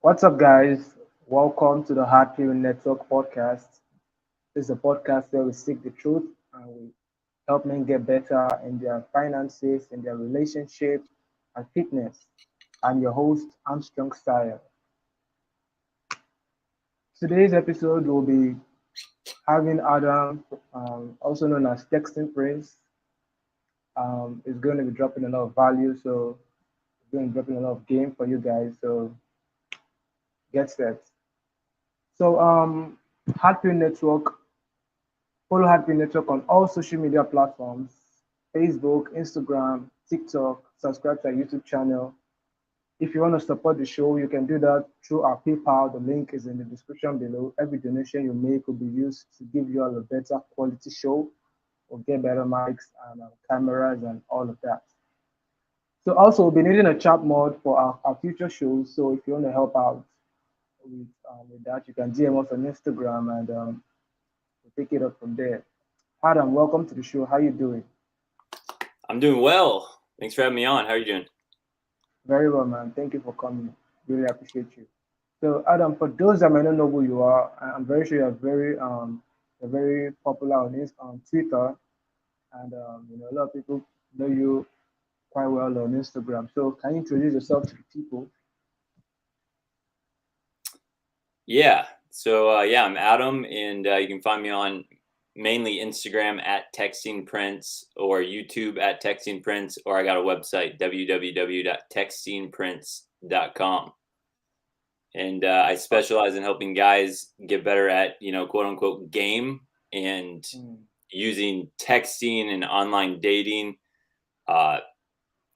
What's up, guys? Welcome to the hardpillnetwork podcast. This is a podcast where we seek the truth and we help men get better in their finances, in their relationship, and fitness. I'm your host, Armstrong Style. Today's episode will be having Adam, also known as Texting Prince, is going to be dropping a lot of value. So, we're going to be dropping a lot of game for you guys. So, get set. So, Hardpill Network. Follow Happy Network on all social media platforms: Facebook, Instagram, TikTok. Subscribe to our YouTube channel. If you want to support the show, you can do that through our PayPal. The link is in the description below. Every donation you make will be used to give you all a better quality show or get better mics and cameras and all of that. So also, we'll be needing a chat mod for our future shows. So if you want to help out with that, you can DM us on Instagram and we'll pick it up from there. Adam, welcome to the show. How you doing? I'm doing well. Thanks for having me on. How are you doing? Very well, man. Thank you for coming. Really appreciate you. So, Adam, for those that might not know who you are, I'm very sure you're very popular on Twitter, and a lot of people know you quite well on Instagram. So, can you introduce yourself to the people? Yeah. So I'm Adam, and you can find me on mainly Instagram at Texting Prince or YouTube at Texting Prince, or I got a website, www.textingprince.com. And I specialize in helping guys get better at, quote unquote, game and using texting and online dating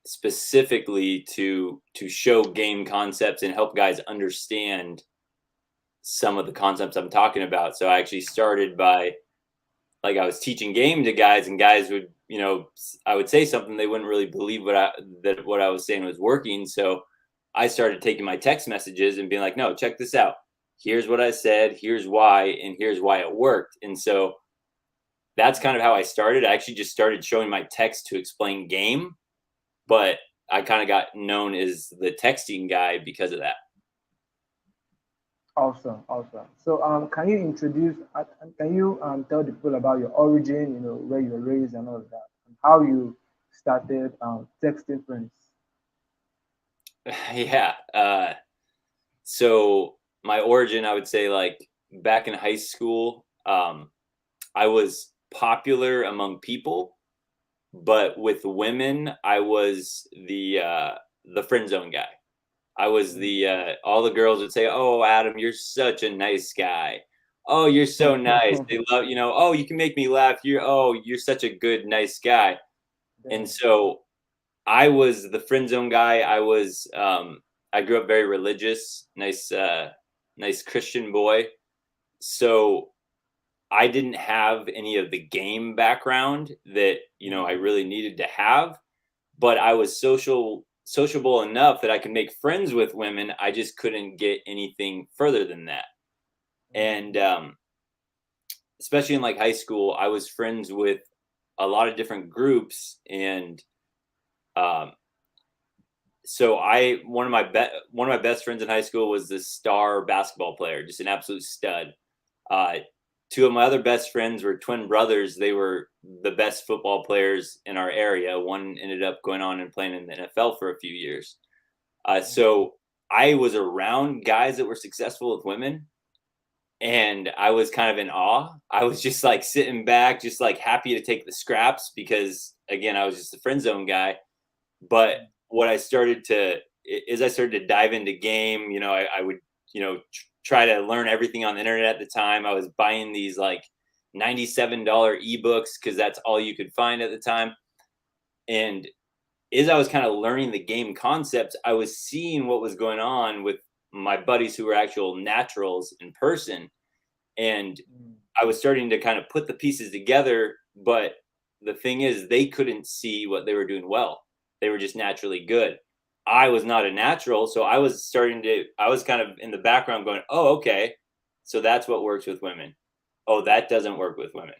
specifically to show game concepts and help guys understand some of the concepts I'm talking about. So I actually started by, like, I was teaching game to guys, and guys would, I would say something, they wouldn't really believe what I was saying was working. So I started taking my text messages and being like, no, check this out. Here's what I said, here's why, and here's why it worked. And so that's kind of how I started. I actually just started showing my text to explain game, but I kind of got known as the texting guy because of that. Awesome, awesome. So, can you tell the people about your origin, where you were raised and all of that, and how you started texting friends? Yeah. So my origin, I would say, like, back in high school, I was popular among people, but with women, I was the friend zone guy. I was all the girls would say, "Oh, Adam, you're such a nice guy. Oh, you're so nice. They love, oh, you can make me laugh. You're such a good, nice guy." And so I was the friend zone guy. I grew up very religious, nice Christian boy. So I didn't have any of the game background that, I really needed to have, but I was sociable enough that I could make friends with women. I just couldn't get anything further than that. And especially in, like, high school, I was friends with a lot of different groups, and so one of my best friends in high school was this star basketball player, just an absolute stud. Two of my other best friends were twin brothers. They were the best football players in our area. One ended up going on and playing in the NFL for a few years. So I was around guys that were successful with women, and I was kind of in awe. I was just, like, sitting back, just, like, happy to take the scraps because, again, I was just a friend zone guy. But what I started to dive into game. I would, try to learn everything on the internet at the time. I was buying these, like, $97 ebooks because that's all you could find at the time. And as I was kind of learning the game concepts, I was seeing what was going on with my buddies who were actual naturals in person. And I was starting to kind of put the pieces together. But the thing is, they couldn't see what they were doing well. They were just naturally good. I was not a natural, so I was kind of in the background going, oh, okay, so that's what works with women. Oh, that doesn't work with women.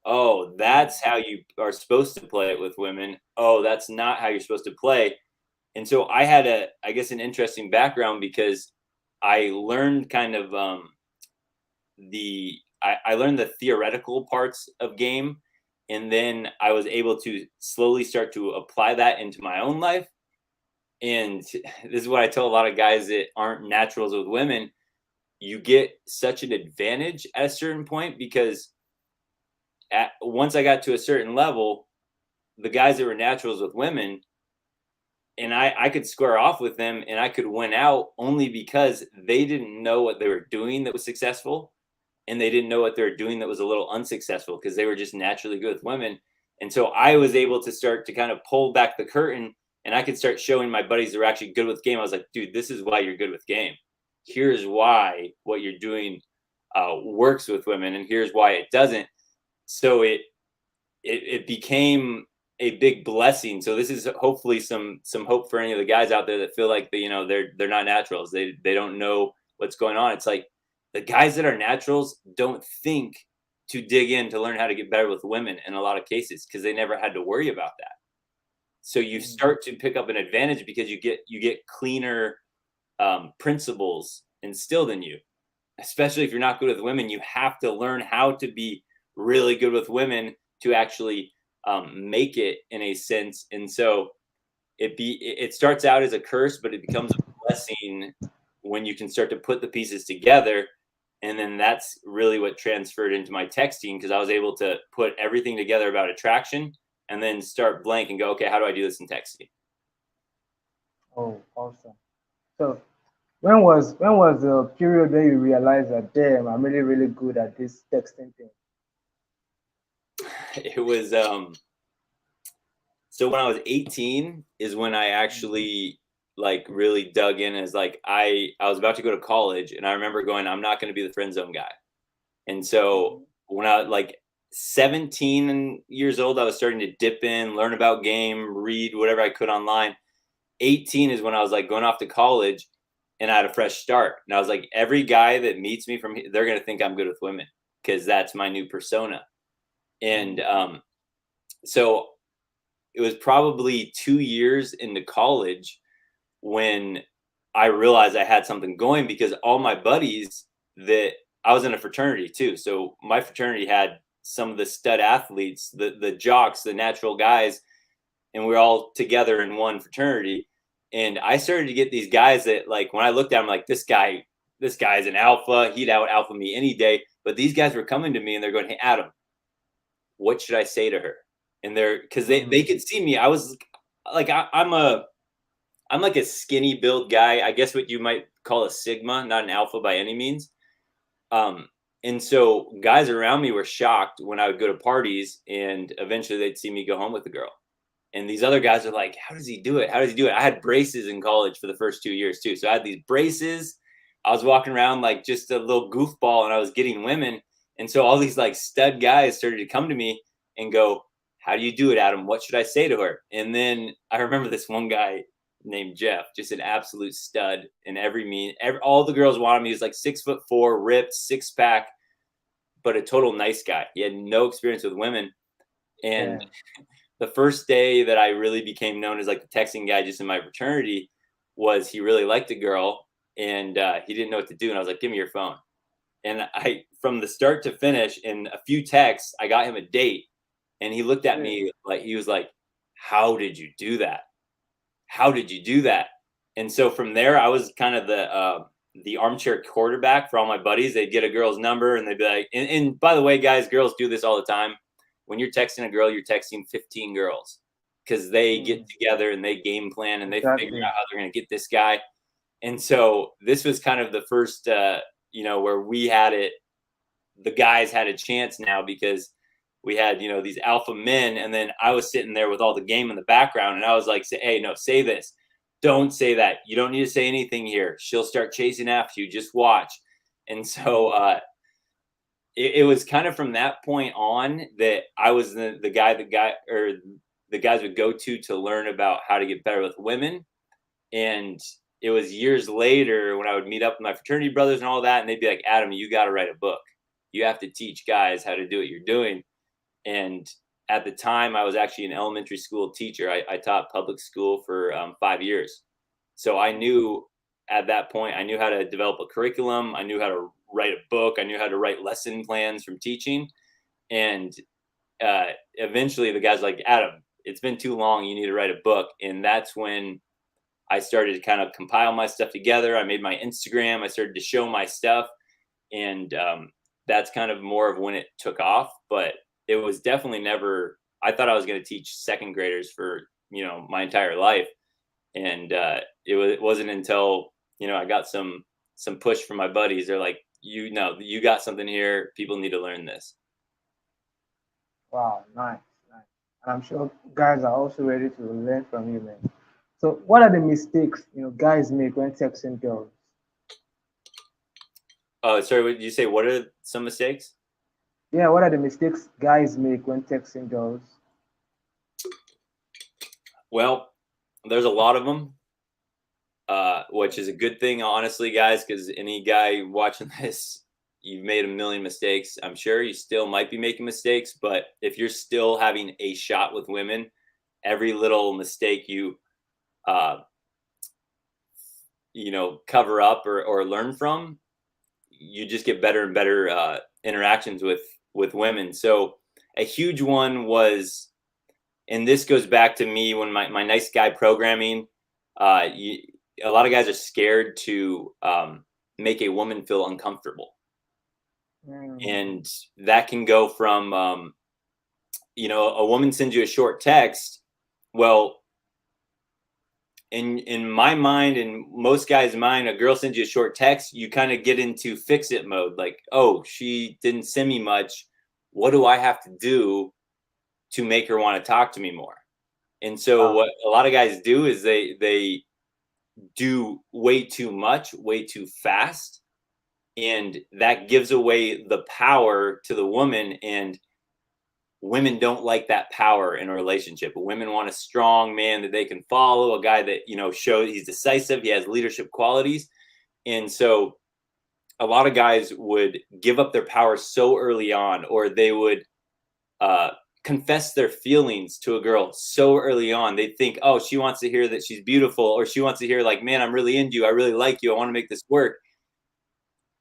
Oh, that's how you are supposed to play it with women. Oh, that's not how you're supposed to play. And so I had I guess, an interesting background because I learned kind of I learned the theoretical parts of game, and then I was able to slowly start to apply that into my own life. And this is what I tell a lot of guys that aren't naturals with women. You get such an advantage at a certain point because once I got to a certain level, the guys that were naturals with women, and I could square off with them and I could win out only because they didn't know what they were doing that was successful, and they didn't know what they were doing that was a little unsuccessful because they were just naturally good with women. And so I was able to start to kind of pull back the curtain, and I could start showing my buddies that were actually good with game. I was like, dude, this is why you're good with game. Here's why what you're doing works with women, and here's why it doesn't. So it became a big blessing. So this is hopefully some hope for any of the guys out there that feel like they're not naturals. They don't know what's going on. It's like the guys that are naturals don't think to dig in to learn how to get better with women in a lot of cases because they never had to worry about that. So you start to pick up an advantage because you get cleaner principles instilled in you. Especially if you're not good with women, you have to learn how to be really good with women to actually make it in a sense. And so it starts out as a curse, but it becomes a blessing when you can start to put the pieces together. And then that's really what transferred into my texting, because I was able to put everything together about attraction and then start blank and go, okay, how do I do this in texting? Oh, awesome. So when was the period when you realized that damn, I'm really good at this texting thing? It was so when I was 18 is when I actually like really dug in as like I was about to go to college, and I remember going, I'm not going to be the friend zone guy. And so when I like 17 years old, I was starting to dip in, learn about game, read whatever I could online. 18 is when I was like going off to college, and I had a fresh start. And I was like, every guy that meets me from here, they're going to think I'm good with women because that's my new persona. And so it was probably 2 years into college when I realized I had something going, because all my buddies that I was in a fraternity too. So my fraternity had some of the stud athletes, the jocks, the natural guys, and we are all together in one fraternity. And I started to get these guys that, like, when I looked at them, like, this guy's an alpha. He'd out alpha me any day. But these guys were coming to me and they're going, "Hey, Adam, what should I say to her?" And they're because they could see me. I was like, I'm like a skinny build guy. I guess what you might call a sigma, not an alpha by any means. And so guys around me were shocked when I would go to parties, and eventually they'd see me go home with a girl. And these other guys are like, how does he do it? How does he do it? I had braces in college for the first 2 years too. So I had these braces. I was walking around like just a little goofball, and I was getting women. And so all these like stud guys started to come to me and go, how do you do it, Adam? What should I say to her? And then I remember this one guy named Jeff, just an absolute stud in all the girls wanted him. He was like 6'4", ripped, six pack, but a total nice guy. He had no experience with women. And the first day that I really became known as like the texting guy just in my fraternity was he really liked a girl, and he didn't know what to do. And I was like, give me your phone. And from the start to finish, in a few texts, I got him a date. And he looked at me like, he was like, how did you do that? How did you do that? And so from there, I was kind of the armchair quarterback for all my buddies. They'd get a girl's number and they'd be like, and by the way, guys, girls do this all the time. When you're texting a girl, you're texting 15 girls, because they get together and they game plan and they figure out how they're going to get this guy. And so this was kind of the first, where we had it, the guys had a chance now, because we had, these alpha men. And then I was sitting there with all the game in the background, and I was like, hey, no, say this. Don't say that. You don't need to say anything here. She'll start chasing after you. Just watch. And so it was kind of from that point on that I was the guy or the guys would go to learn about how to get better with women. And it was years later when I would meet up with my fraternity brothers and all that, and they'd be like, Adam, you got to write a book. You have to teach guys how to do what you're doing. And at the time, I was actually an elementary school teacher. I taught public school for 5 years. So I knew at that point. I knew how to develop a curriculum. I knew how to write a book. I knew how to write lesson plans from teaching. And eventually the guy's like, Adam, it's been too long. You need to write a book. And that's when I started to kind of compile my stuff together. I made my Instagram. I started to show my stuff. And that's kind of more of when it took off. But it was definitely never, I thought I was going to teach second graders for, my entire life. And it wasn't until, I got some push from my buddies. They're like, you got something here. People need to learn this. Wow, nice, nice. And I'm sure guys are also ready to learn from you, man. So, what are the mistakes guys make when texting girls? Oh, sorry. What did you say? What are some mistakes? Yeah, what are the mistakes guys make when texting girls? Well, there's a lot of them, which is a good thing, honestly, guys, because any guy watching this, you've made a million mistakes. I'm sure you still might be making mistakes, but if you're still having a shot with women, every little mistake you cover up or learn from, you just get better and better interactions with women. So a huge one was, and this goes back to me when my nice guy programming, a lot of guys are scared to make a woman feel uncomfortable. And that can go from, a woman sends you a short text. Well, in my mind and most guys' mind, a girl sends you a short text, you kind of get into fix it mode. Like, oh, she didn't send me much. What do I have to do to make her want to talk to me more? And so what a lot of guys do is they do way too much, way too fast. And that gives away the power to the woman. And women don't like that power in a relationship. Women want a strong man that they can follow, a guy that, shows he's decisive, he has leadership qualities. And so a lot of guys would give up their power so early on, or they would confess their feelings to a girl so early on. They think, oh, she wants to hear that she's beautiful, or she wants to hear like, man, I'm really into you. I really like you. I want to make this work.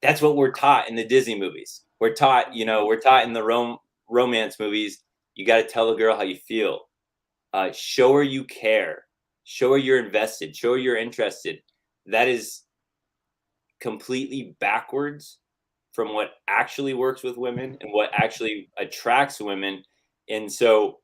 That's what we're taught in the Disney movies. We're taught in the romance movies. You got to tell the girl how you feel. Show her you care. Show her you're invested. Show her you're interested. That is completely backwards from what actually works with women and what actually attracts women. And so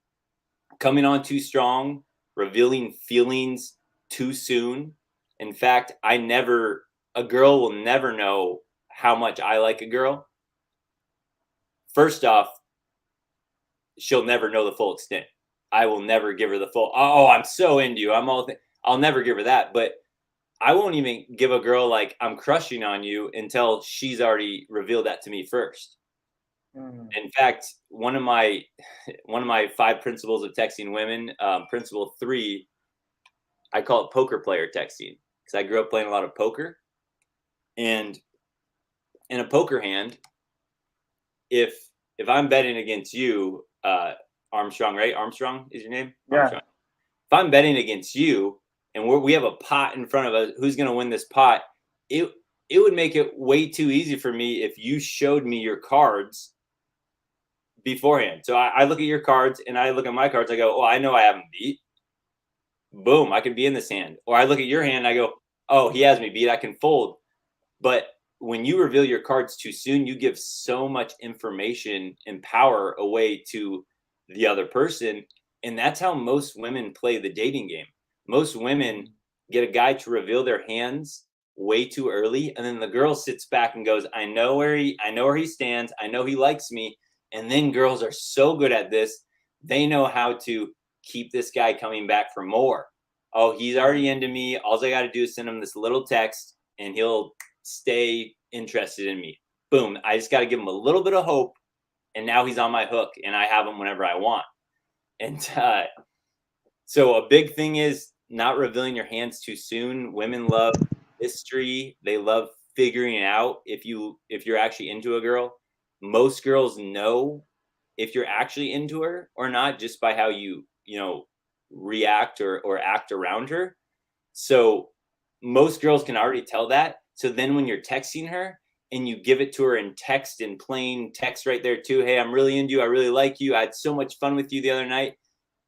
coming on too strong, revealing feelings too soon. In fact, a girl will never know how much I like a girl. First off, she'll never know the full extent. I will never give her the full, oh, I'm so into you. I'll never give her that. But I won't even give a girl like I'm crushing on you until she's already revealed that to me first. In fact, one of my 5 principles of texting women, principle 3, I call it poker player texting, because I grew up playing a lot of poker. And in a poker hand, if I'm betting against you, Armstrong, right? Armstrong is your name? Yeah. Armstrong. If I'm betting against you and we have a pot in front of us, who's going to win this pot? It would make it way too easy for me if you showed me your cards beforehand. So I look at your cards and I look at my cards. I go, oh, I know I haven't beat. Boom, I can be in this hand. Or I look at your hand and I go, oh, he has me beat. I can fold. But when you reveal your cards too soon, you give so much information and power away to the other person. And that's how most women play the dating game. Most women get a guy to reveal their hands way too early. And then the girl sits back and goes, I know where he stands. I know he likes me. And then girls are so good at this. They know how to keep this guy coming back for more. Oh, he's already into me. All I got to do is send him this little text and he'll stay interested in me. Boom. I just got to give him a little bit of hope. And now he's on my hook and I have him whenever I want. And so a big thing is not revealing your hands too soon. Women love mystery. They love figuring it out if you're actually into a girl. Most girls know if you're actually into her or not just by how you react or act around her. So most girls can already tell that. So then when you're texting her and you give it to her in text, in plain text right there too, hey, I'm really into you. I really like you. I had so much fun with you the other night.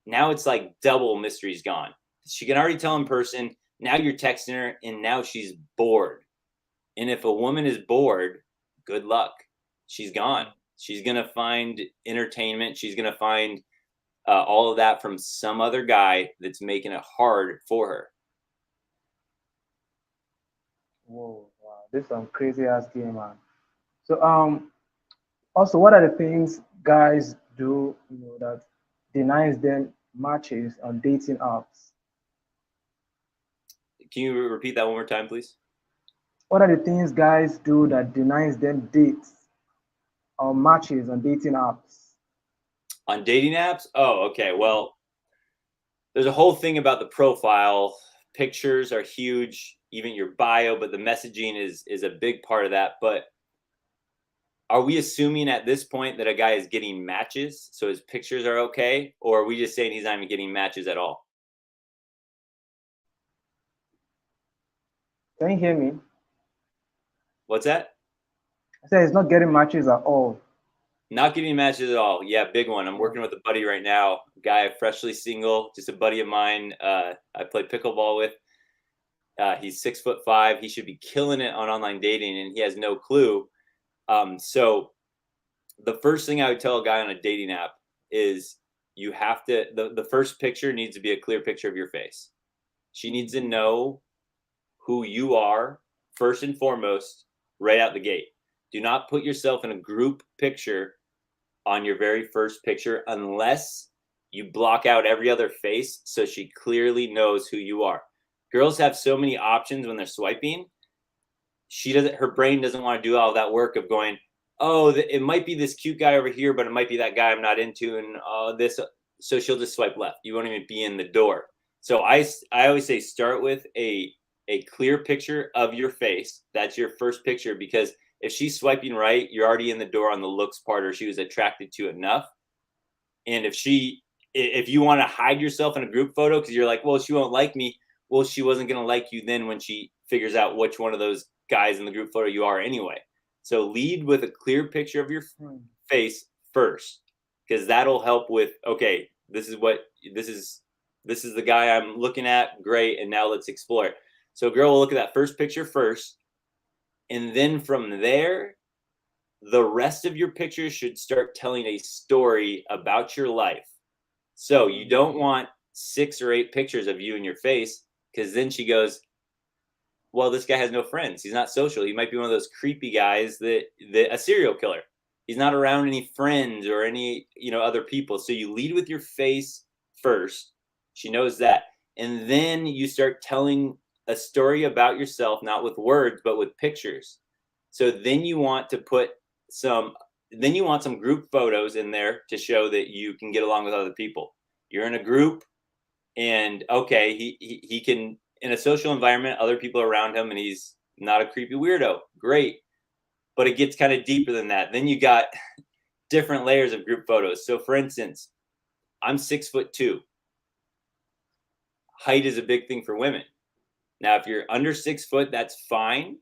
Now it's like double mystery's gone. She can already tell in person. Now you're texting her and now she's bored. And if a woman is bored, good luck. She's gone. She's going to find entertainment. She's going to find all of that from some other guy that's making it hard for her. Whoa, wow, this is some crazy ass game, man. So also, what are the things guys do, that denies them matches on dating apps? Can you repeat that one more time, please? What are the things guys do that denies them dates or matches on dating apps? On dating apps? Oh, okay. Well, there's a whole thing about the profile. Pictures are huge, even your bio, but the messaging is a big part of that. But are we assuming at this point that a guy is getting matches, so his pictures are okay? Or are we just saying he's not even getting matches at all? Can you hear me? What's that? I said he's not getting matches at all. Not getting matches at all. Yeah, big one. I'm working with a buddy right now, guy freshly single, just a buddy of mine. I play pickleball with. He's 6'5". He should be killing it on online dating, and he has no clue. So the first thing I would tell a guy on a dating app is you have to, the first picture needs to be a clear picture of your face. She needs to know who you are first and foremost right out the gate. Do not put yourself in a group picture on your very first picture unless you block out every other face so she clearly knows who you are. Girls have so many options when they're swiping. Her brain doesn't want to do all that work of going, oh, it might be this cute guy over here, but it might be that guy I'm not into, and this. So she'll just swipe left. You won't even be in the door. So I always say start with a clear picture of your face. That's your first picture, because if she's swiping right, you're already in the door on the looks part, or she was attracted to enough. And if you want to hide yourself in a group photo because you're like, well, she won't like me. Well, she wasn't going to like you then when she figures out which one of those guys in the group photo you are anyway. So lead with a clear picture of your face first, because that'll help with, okay, this is the guy I'm looking at. Great. And now let's explore it. So girl will look at that first picture first. And then from there, the rest of your pictures should start telling a story about your life. So you don't want 6 or 8 pictures of you and your face, because then she goes, well, this guy has no friends. He's not social. He might be one of those creepy guys that a serial killer. He's not around any friends or any, other people. So you lead with your face first. She knows that. And then you start telling a story about yourself, not with words, but with pictures. So then you want to put some group photos in there to show that you can get along with other people. You're in a group, and okay, he can, in a social environment, other people are around him, and he's not a creepy weirdo. Great. But it gets kind of deeper than that. Then you got different layers of group photos. So for instance, I'm 6'2". Height is a big thing for women. Now, if you're under 6 foot, that's fine.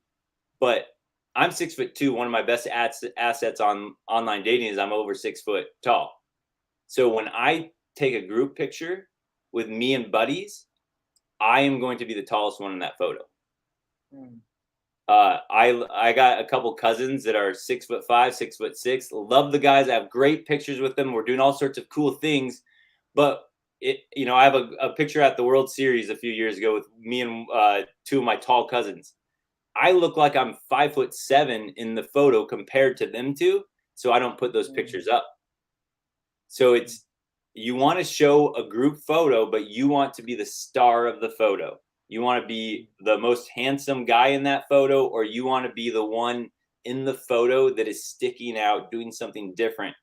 But I'm 6'2". One of my best assets on online dating is I'm over 6 foot tall. So when I take a group picture with me and buddies, I am going to be the tallest one in that photo. I got a couple cousins that are 6'5", 6'6". Love the guys. I have great pictures with them. We're doing all sorts of cool things. But I have a picture at the World Series a few years ago with me and 2 of my tall cousins. I look like I'm 5'7" in the photo compared to them two, so I don't put those pictures up. So you want to show a group photo, but you want to be the star of the photo. You want to be the most handsome guy in that photo, or you want to be the one in the photo that is sticking out, doing something different.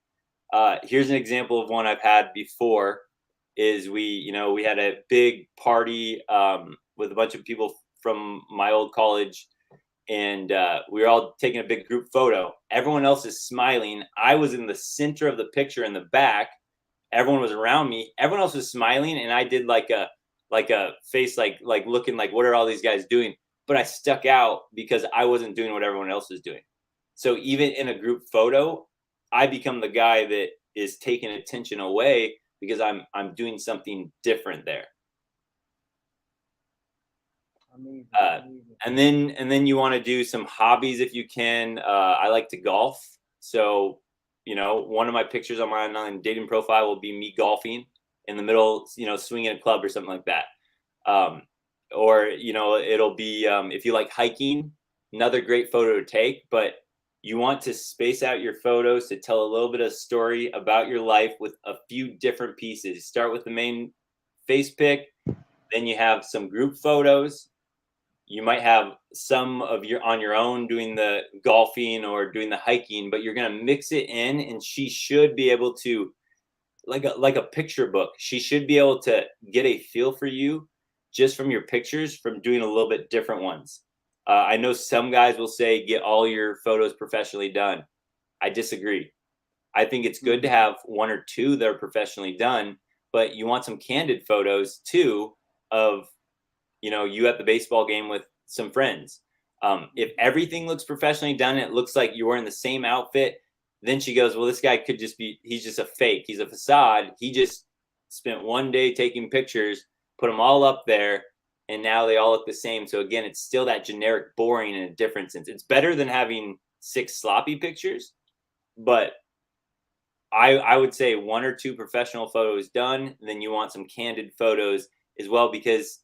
Here's an example of one I've had before. Is we had a big party with a bunch of people from my old college, and we were all taking a big group photo. Everyone else is smiling. I was in the center of the picture in the back. Everyone was around me. Everyone else was smiling, and I did like a like a face, like looking like, what are all these guys doing? But I stuck out because I wasn't doing what everyone else was doing. So even in a group photo, I become the guy that is taking attention away because I'm doing something different there. Amazing, Uh, amazing. and then you want to do some hobbies if you can. I like to golf, so one of my pictures on my online dating profile will be me golfing in the middle, swinging a club or something like that. Or it'll be if you like hiking, another great photo to take. But you want to space out your photos to tell a little bit of story about your life with a few different pieces. Start with the main face pic, then you have some group photos. You might have some of your on your own doing the golfing or doing the hiking, but you're going to mix it in, and she should be able to, like a picture book, she should be able to get a feel for you just from your pictures, from doing a little bit different ones. I know some guys will say get all your photos professionally done. I disagree. I think it's good to have one or two that are professionally done, but you want some candid photos too of you at the baseball game with some friends. If everything looks professionally done, it looks like you're wearing the same outfit, then she goes, well, this guy could just be, he's just a fake. He's a facade. He just spent one day taking pictures, put them all up there, and now they all look the same. So again, it's still that generic boring in a different sense. It's better than having 6 sloppy pictures, but I would say 1 or 2 professional photos done. Then you want some candid photos as well, because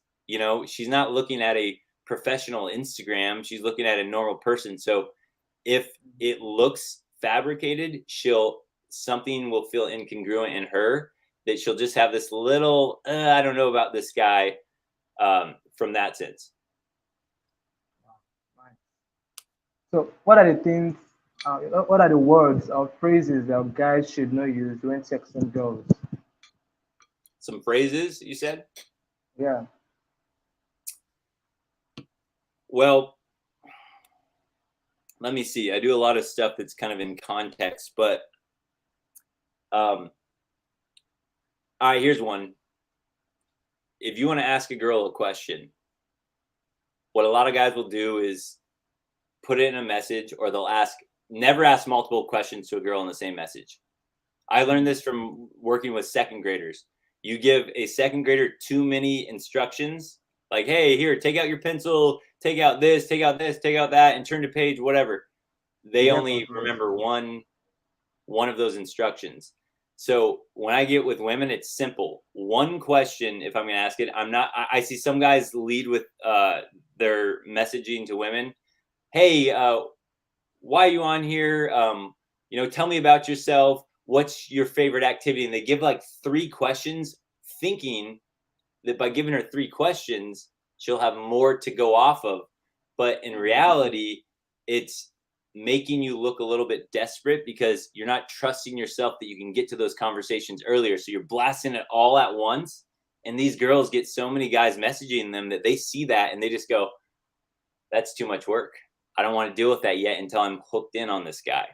she's not looking at a professional Instagram. She's looking at a normal person. So if it looks fabricated, something will feel incongruent in her, that she'll just have this little, I don't know about this guy, from that sense. So, what are the things? What are the words or phrases that guys should not use when texting girls? Some phrases you said? Yeah. Well, let me see. I do a lot of stuff that's kind of in context, but all right, here's one. If you want to ask a girl a question, what a lot of guys will do is put it in a message, or they'll never ask multiple questions to a girl in the same message. I learned this from working with second graders. You give a second grader too many instructions, like, hey, here, take out your pencil, take out this, take out this, take out that, and turn to page, whatever. They only remember one of those instructions. So when I get with women, it's simple. One question, if I'm going to ask it, I see some guys lead with their messaging to women. Hey, why are you on here? Tell me about yourself. What's your favorite activity? And they give like 3 questions, thinking that by giving her 3 questions, she'll have more to go off of. But in reality, it's making you look a little bit desperate because you're not trusting yourself that you can get to those conversations earlier. So you're blasting it all at once. And these girls get so many guys messaging them that they see that and they just go, that's too much work. I don't want to deal with that yet until I'm hooked in on this guy.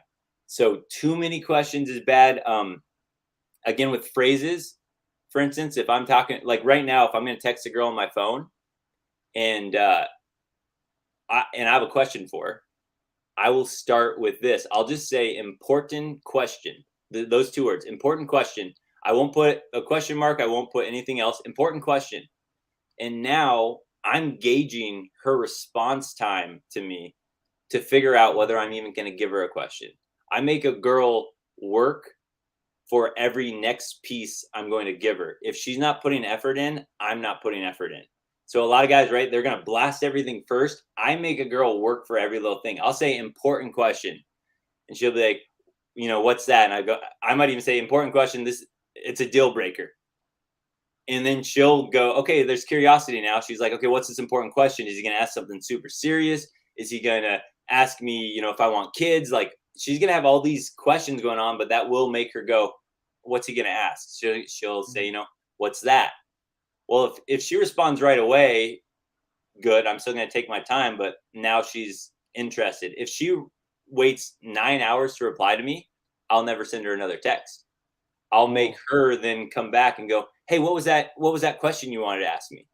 So too many questions is bad. Again, with phrases, for instance, if I'm talking, like right now, if I'm going to text a girl on my phone and I have a question for her, I will start with this. I'll just say important question. Those 2 words, important question. I won't put a question mark. I won't put anything else. Important question. And now I'm gauging her response time to me to figure out whether I'm even going to give her a question. I make a girl work for every next piece I'm going to give her. If she's not putting effort in, I'm not putting effort in. So a lot of guys, right, they're going to blast everything first. I make a girl work for every little thing. I'll say important question, and she'll be like, what's that? And I might even say important question. It's a deal breaker. And then she'll go, okay, there's curiosity now. She's like, okay, what's this important question? Is he going to ask something super serious? Is he going to ask me, if I want kids? Like, she's going to have all these questions going on, but that will make her go, what's he going to ask? She'll say, what's that? Well, if she responds right away, good. I'm still going to take my time, but now she's interested. If she waits 9 hours to reply to me, I'll never send her another text. I'll make her then come back and go, hey, what was that question you wanted to ask me?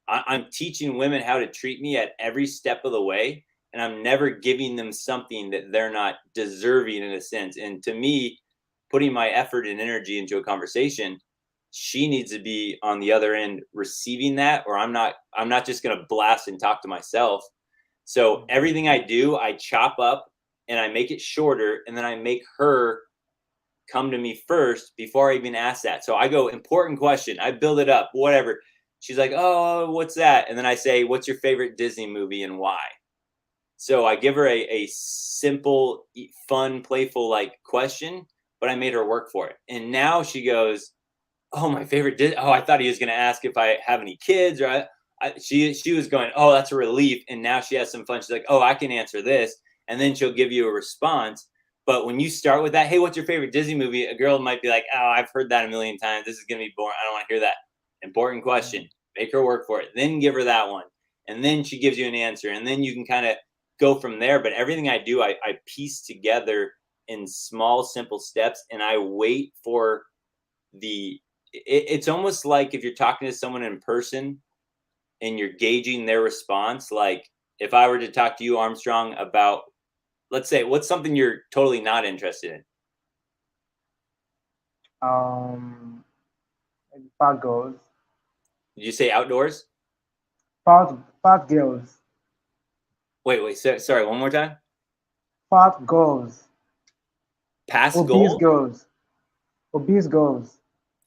I'm teaching women how to treat me at every step of the way, and I'm never giving them something that they're not deserving in a sense. And to me, putting my effort and energy into a conversation, she needs to be on the other end receiving that, or I'm not just going to blast and talk to myself. So everything I do, I chop up and I make it shorter, and then I make her come to me first before I even ask that. So I go, important question. I build it up, whatever. She's like, oh, what's that? And then I say, what's your favorite Disney movie and why? So I give her a simple, fun, playful like question, but I made her work for it. And now she goes, oh, my favorite oh, I thought he was going to ask if I have any kids, or she was going, oh, that's a relief. And now she has some fun. She's like, oh, I can answer this. And then she'll give you a response. But when you start with that, hey, what's your favorite Disney movie? A girl might be like, oh, I've heard that a million times. This is going to be boring. I don't want to hear that. Important question. Make her work for it. Then give her that one. And then she gives you an answer. And then you can kind of go from there. But everything I do, I piece together in small, simple steps. And I wait for it's almost like if you're talking to someone in person and you're gauging their response. Like if I were to talk to you, Armstrong, about, let's say, what's something you're totally not interested in? Maybe fat girls. Did you say outdoors? Fat girls. Wait, sorry, one more time. Fat girls. Past Obese goal? girls. Obese girls.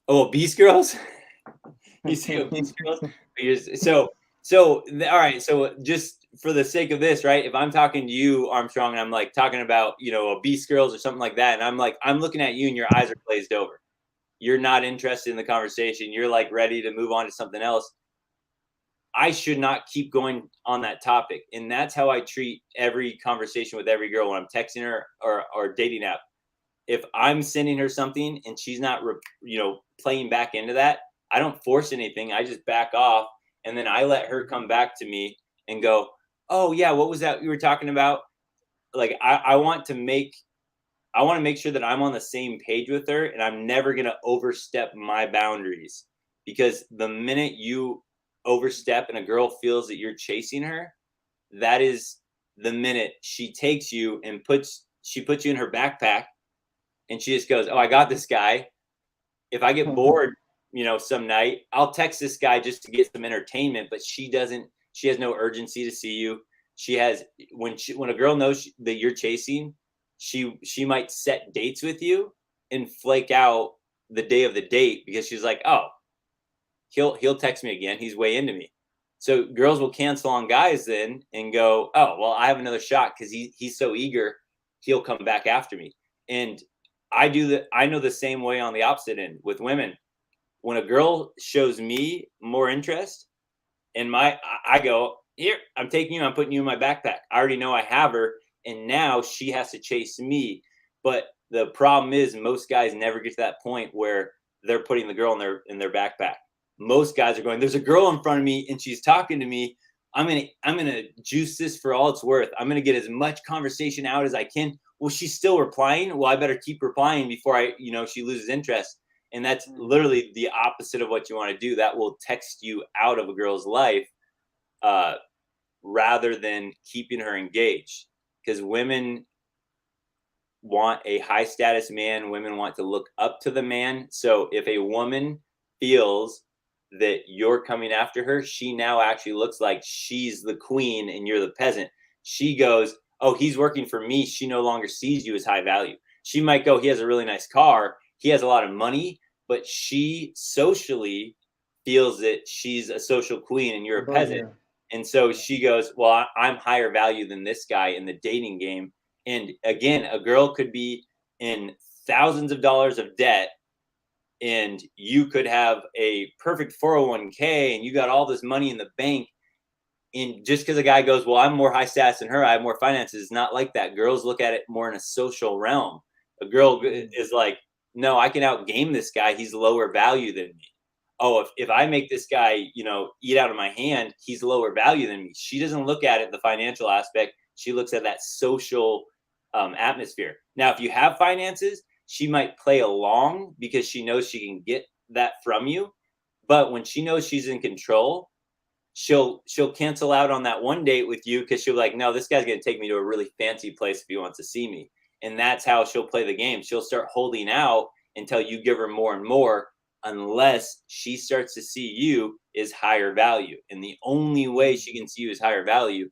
Oh, obese girls? You say obese girls? All right. So just for the sake of this, right? If I'm talking to you, Armstrong, and I'm like talking about, obese girls or something like that, and I'm looking at you and your eyes are glazed over. You're not interested in the conversation. You're like ready to move on to something else. I should not keep going on that topic. And that's how I treat every conversation with every girl when I'm texting her or dating app. If I'm sending her something and she's not, playing back into that, I don't force anything. I just back off. And then I let her come back to me and go, oh yeah, what was that you were talking about? Like, I want to make sure that I'm on the same page with her, and I'm never going to overstep my boundaries, because the minute you overstep and a girl feels that you're chasing her, that is the minute she takes you and puts you in her backpack, and she just goes, oh, I got this guy. If I get bored, some night, I'll text this guy just to get some entertainment, but she has no urgency to see you. She has, when a girl knows that you're chasing, she might set dates with you and flake out the day of the date because she's like, oh, he'll text me again. He's way into me. So girls will cancel on guys then and go, oh, well, I have another shot because he's so eager, he'll come back after me. And I know the same way on the opposite end with women. When a girl shows me more interest, I go, here, I'm taking you, I'm putting you in my backpack. I already know I have her, and now she has to chase me. But the problem is most guys never get to that point where they're putting the girl in their backpack. Most guys are going, there's a girl in front of me and she's talking to me. I'm gonna juice this for all it's worth. I'm gonna get as much conversation out as I can. Well, she's still replying. Well, I better keep replying before she loses interest. And that's literally the opposite of what you want to do. That will text you out of a girl's life, rather than keeping her engaged. Because women want a high status man. Women want to look up to the man. So if a woman feels that you're coming after her, she now actually looks like she's the queen and you're the peasant. She goes, oh, he's working for me. She no longer sees you as high value. She might go, he has a really nice car, he has a lot of money, but she socially feels that she's a social queen and you're a peasant. And so she goes, well, I'm higher value than this guy in the dating game. And again, a girl could be in thousands of dollars of debt, and you could have a perfect 401k and you got all this money in the bank. And just because a guy goes, well, I'm more high status than her, I have more finances, it's not like that. Girls look at it more in a social realm. A girl is like, no, I can outgame this guy. He's lower value than me. Oh, if I make this guy, eat out of my hand, he's lower value than me. She doesn't look at it, the financial aspect. She looks at that social atmosphere. Now, if you have finances, she might play along because she knows she can get that from you. But when she knows she's in control, she'll cancel out on that one date with you because she'll be like, no, this guy's gonna take me to a really fancy place if he wants to see me. And that's how she'll play the game. She'll start holding out until you give her more and more, unless she starts to see you as higher value. And the only way she can see you as higher value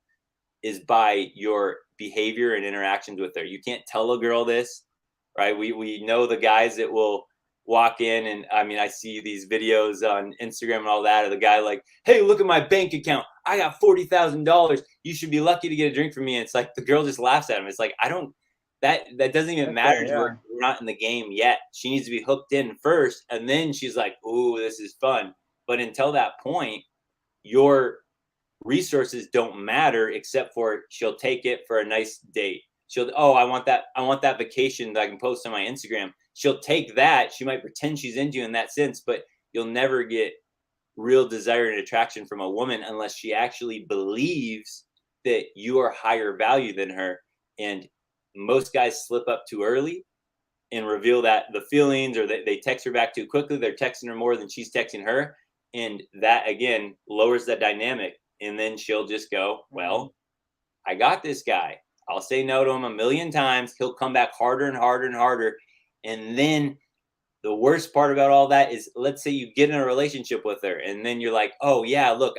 is by your behavior and interactions with her. You can't tell a girl this, right? We know the guys that will walk in, and I mean, I see these videos on Instagram and all that of the guy like, hey, look at my bank account. I got $40,000. You should be lucky to get a drink from me. And it's like the girl just laughs at him. It's like, I don't, that doesn't even matter. Yeah. We're not in the game yet. She needs to be hooked in first, and then she's like, ooh, this is fun. But until that point, your resources don't matter, except for she'll take it for a nice date. She'll, oh, I want that vacation that I can post on my Instagram. She'll take that. She might pretend she's into you in that sense, but you'll never get real desire and attraction from a woman unless she actually believes that you are higher value than her. And most guys slip up too early and reveal that the feelings, or they text her back too quickly. They're texting her more than she's texting her. And that, again, lowers the dynamic. And then she'll just go, well, I got this guy. I'll say no to him a million times. He'll come back harder and harder and harder. And then the worst part about all that is, let's say you get in a relationship with her, and then you're like, oh yeah, look,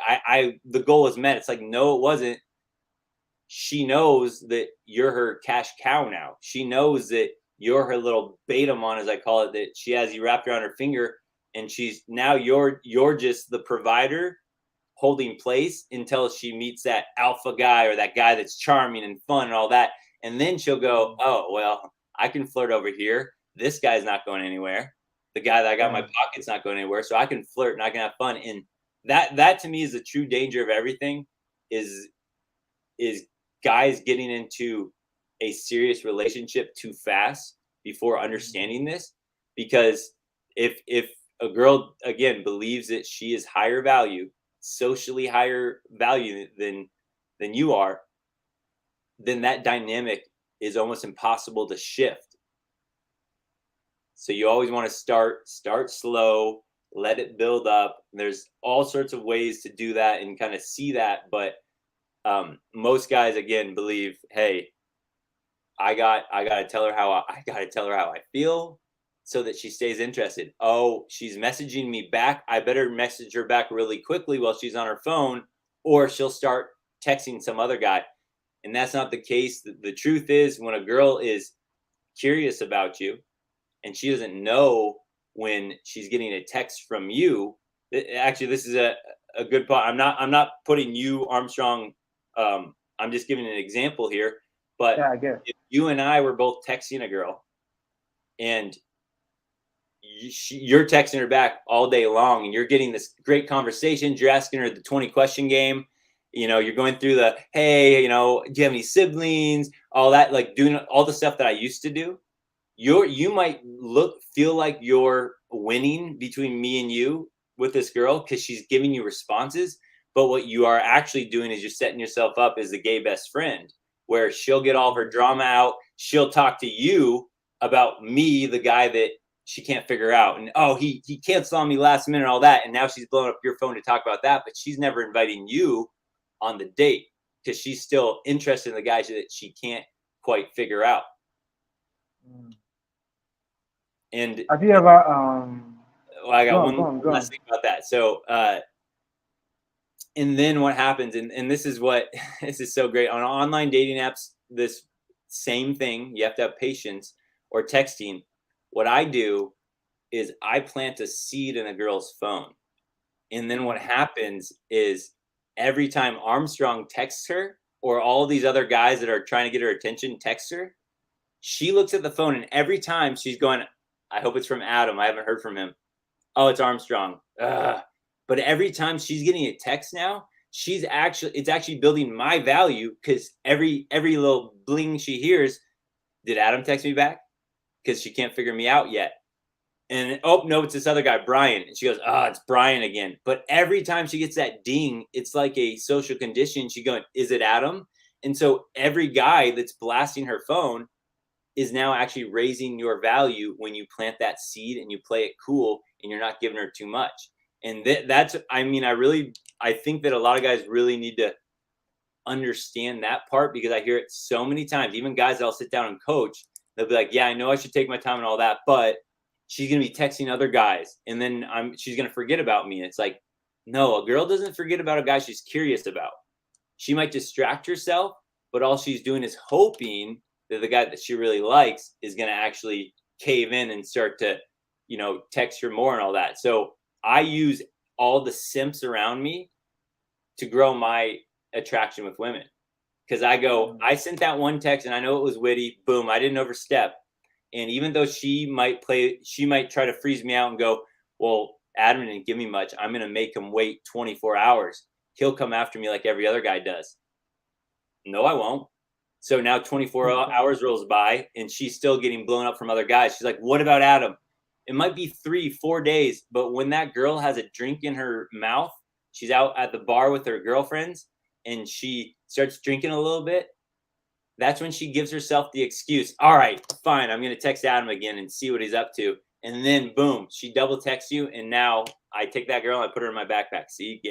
the goal was met. It's like, no, it wasn't. She knows that you're her cash cow now. She knows that you're her little beta mon, as I call it, that she has you wrapped around her finger, and she's now you're just the provider holding place until she meets that alpha guy, or that guy that's charming and fun and all that. And then she'll go, oh, well, I can flirt over here. This guy's not going anywhere. The guy that I got in my pocket's not going anywhere. So I can flirt and I can have fun. And that to me is the true danger of everything, is guys getting into a serious relationship too fast before understanding this. Because if a girl, again, believes that she is higher value, socially higher value than you are, then that dynamic is almost impossible to shift. So you always want to start slow, let it build up. There's all sorts of ways to do that and kind of see that. But most guys, again, believe, hey, I gotta tell her how I feel so that she stays interested. Oh, she's messaging me back. I better message her back really quickly while she's on her phone, or she'll start texting some other guy. And that's not the case. The truth is, when a girl is curious about you and she doesn't know when she's getting a text from you, actually, this is a good part. I'm not putting you, Armstrong. I'm just giving an example here. But yeah, I guess if you and I were both texting a girl, and you're texting her back all day long, and you're getting this great conversation, you're asking her the 20 question game, you're going through the, hey, do you have any siblings, all that, like doing all the stuff that I used to do. You might feel like you're winning between me and you with this girl because she's giving you responses. But what you are actually doing is you're setting yourself up as the gay best friend, where she'll get all of her drama out. She'll talk to you about me, the guy that she can't figure out. And, oh, he canceled on me last minute, all that. And now she's blowing up your phone to talk about that. But she's never inviting you on the date because she's still interested in the guy that she can't quite figure out. And have you ever well, I got one last thing about that. So and then what happens, and this is so great on online dating apps, this same thing, you have to have patience, or texting. What I do is I plant a seed in a girl's phone. And then what happens is, every time Armstrong texts her, or all these other guys that are trying to get her attention text her, she looks at the phone, and every time she's going, I hope it's from Adam. I haven't heard from him. Oh, it's Armstrong. Ugh. But every time she's getting a text now, it's actually building my value, because every little bling she hears, did Adam text me back? Because she can't figure me out yet. And oh no, it's this other guy, Brian. And she goes, oh, it's Brian again. But every time she gets that ding, it's like a social condition. She going, is it Adam? And so every guy that's blasting her phone is now actually raising your value when you plant that seed and you play it cool and you're not giving her too much. And that's, I mean, I think that a lot of guys really need to understand that part, because I hear it so many times. Even guys that I'll sit down and coach, they'll be like, yeah, I know I should take my time and all that, but she's going to be texting other guys, and then she's going to forget about me. And it's like, no, a girl doesn't forget about a guy she's curious about. She might distract herself, but all she's doing is hoping that the guy that she really likes is going to actually cave in and start to, text her more and all that. So I use all the simps around me to grow my attraction with women. Because I sent that one text and I know it was witty. Boom, I didn't overstep. And even though she might try to freeze me out and go, well, Adam didn't give me much, I'm going to make him wait 24 hours. He'll come after me like every other guy does. No, I won't. So now 24 hours rolls by and she's still getting blown up from other guys. She's like, what about Adam? It might be 3-4 days, but when that girl has a drink in her mouth, she's out at the bar with her girlfriends and she starts drinking a little bit, that's when she gives herself the excuse. All right, fine, I'm going to text Adam again and see what he's up to. And then, boom, she double texts you. And now I take that girl and I put her in my backpack. See,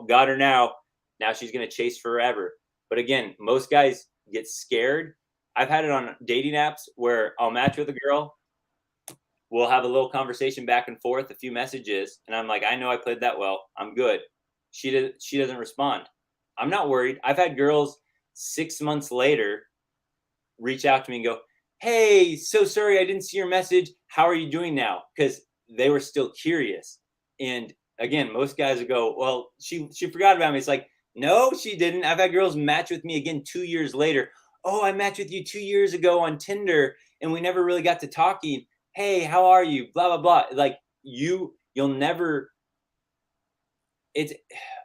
got her now. Now she's going to chase forever. But again, most guys get scared. I've had it on dating apps where I'll match with a girl. We'll have a little conversation back and forth, a few messages. And I'm like, I know I played that well. I'm good. She doesn't respond. I'm not worried. I've had girls 6 months later reach out to me and go, hey, so sorry, I didn't see your message. How are you doing now? Because they were still curious. And again, most guys would go, well, she forgot about me. It's like, no, she didn't. I've had girls match with me again 2 years later. Oh, I matched with you 2 years ago on Tinder and we never really got to talking. Hey, how are you? Blah, blah, blah. Like you'll never, it's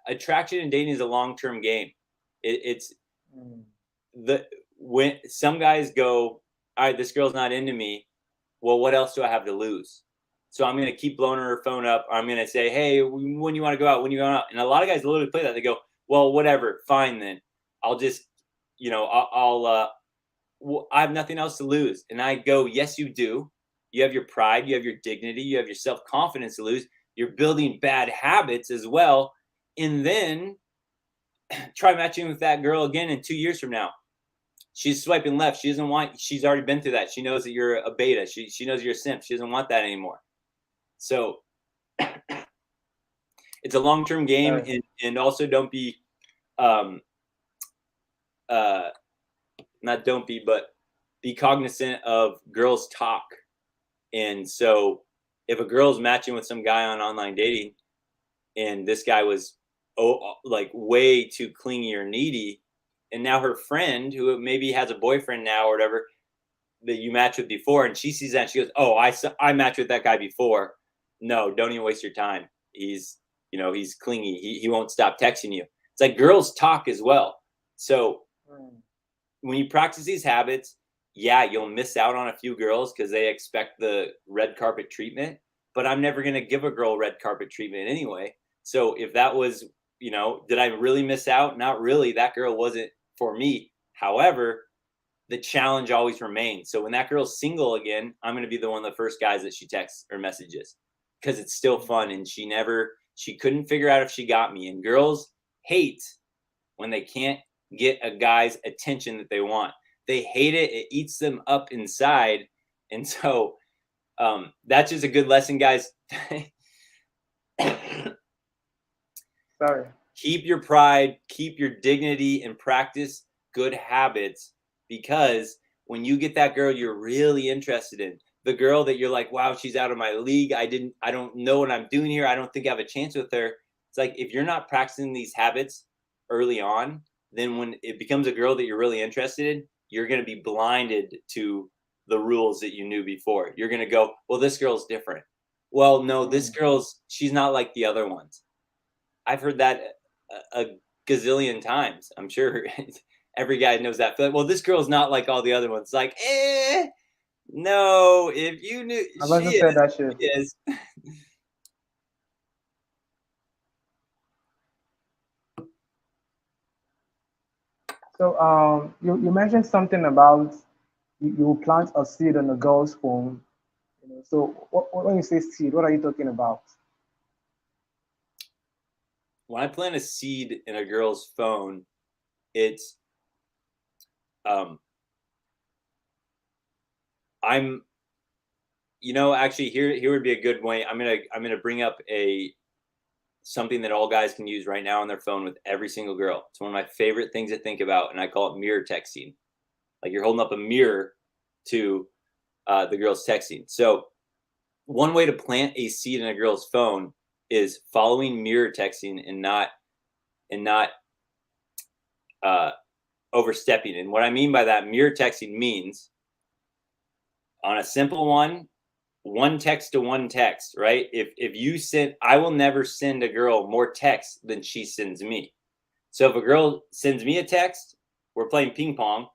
attraction and dating is a long-term game. When some guys go, all right, this girl's not into me. Well, what else do I have to lose? So I'm going to keep blowing her phone up. Or I'm going to say, hey, when you want to go out, when you go out. And a lot of guys literally play that. They go, well, whatever, fine then. I'll just, I have nothing else to lose. And I go, yes, you do. You have your pride, you have your dignity, you have your self-confidence to lose. You're building bad habits as well. And then try matching with that girl again in 2 years from now. She's swiping left. She doesn't want, she's already been through that. She knows that you're a beta. She knows you're a simp. She doesn't want that anymore. So it's a long-term game. Right. And also don't be, but be cognizant of girls talk. And so if a girl's matching with some guy on online dating and this guy was like way too clingy or needy, and now her friend who maybe has a boyfriend now or whatever that you matched with before, and she sees that and she goes, oh, I matched with that guy before. No, don't even waste your time. He's clingy. He won't stop texting you. It's like girls talk as well. So when you practice these habits, yeah, you'll miss out on a few girls because they expect the red carpet treatment, but I'm never going to give a girl red carpet treatment anyway. So if that was, did I really miss out? Not really. That girl wasn't for me. However, the challenge always remains. So when that girl's single again, I'm going to be one of the first guys that she texts or messages because it's still fun. And she couldn't figure out if she got me. And girls hate when they can't get a guy's attention that they want. They hate it. It eats them up inside. And so that's just a good lesson, guys. Sorry. Keep your pride, keep your dignity, and practice good habits, because when you get that girl you're really interested in, the girl that you're like, wow, she's out of my league. I don't know what I'm doing here. I don't think I have a chance with her. It's like, if you're not practicing these habits early on, then when it becomes a girl that you're really interested in, you're going to be blinded to the rules that you knew before. You're going to go, well, this girl's different. Well, no, this she's not like the other ones. I've heard that a gazillion times. I'm sure every guy knows that feeling. Well, this girl's not like all the other ones. Like, no, if you knew, she said that shit. She is. So you mentioned something about you plant a seed on a girl's phone. So when you say seed, what are you talking about? when I plant a seed in a girl's phone, it's I'm actually here would be a good way. I'm gonna bring up something that all guys can use right now on their phone with every single girl. It's one of my favorite things to think about, and I call it mirror texting. Like you're holding up a mirror to the girl's texting. So one way to plant a seed in a girl's phone is following mirror texting and not overstepping. And what I mean by that, mirror texting means on a simple one text to one text, right? If you send, I will never send a girl more text than she sends me. So if a girl sends me a text, we're playing ping pong,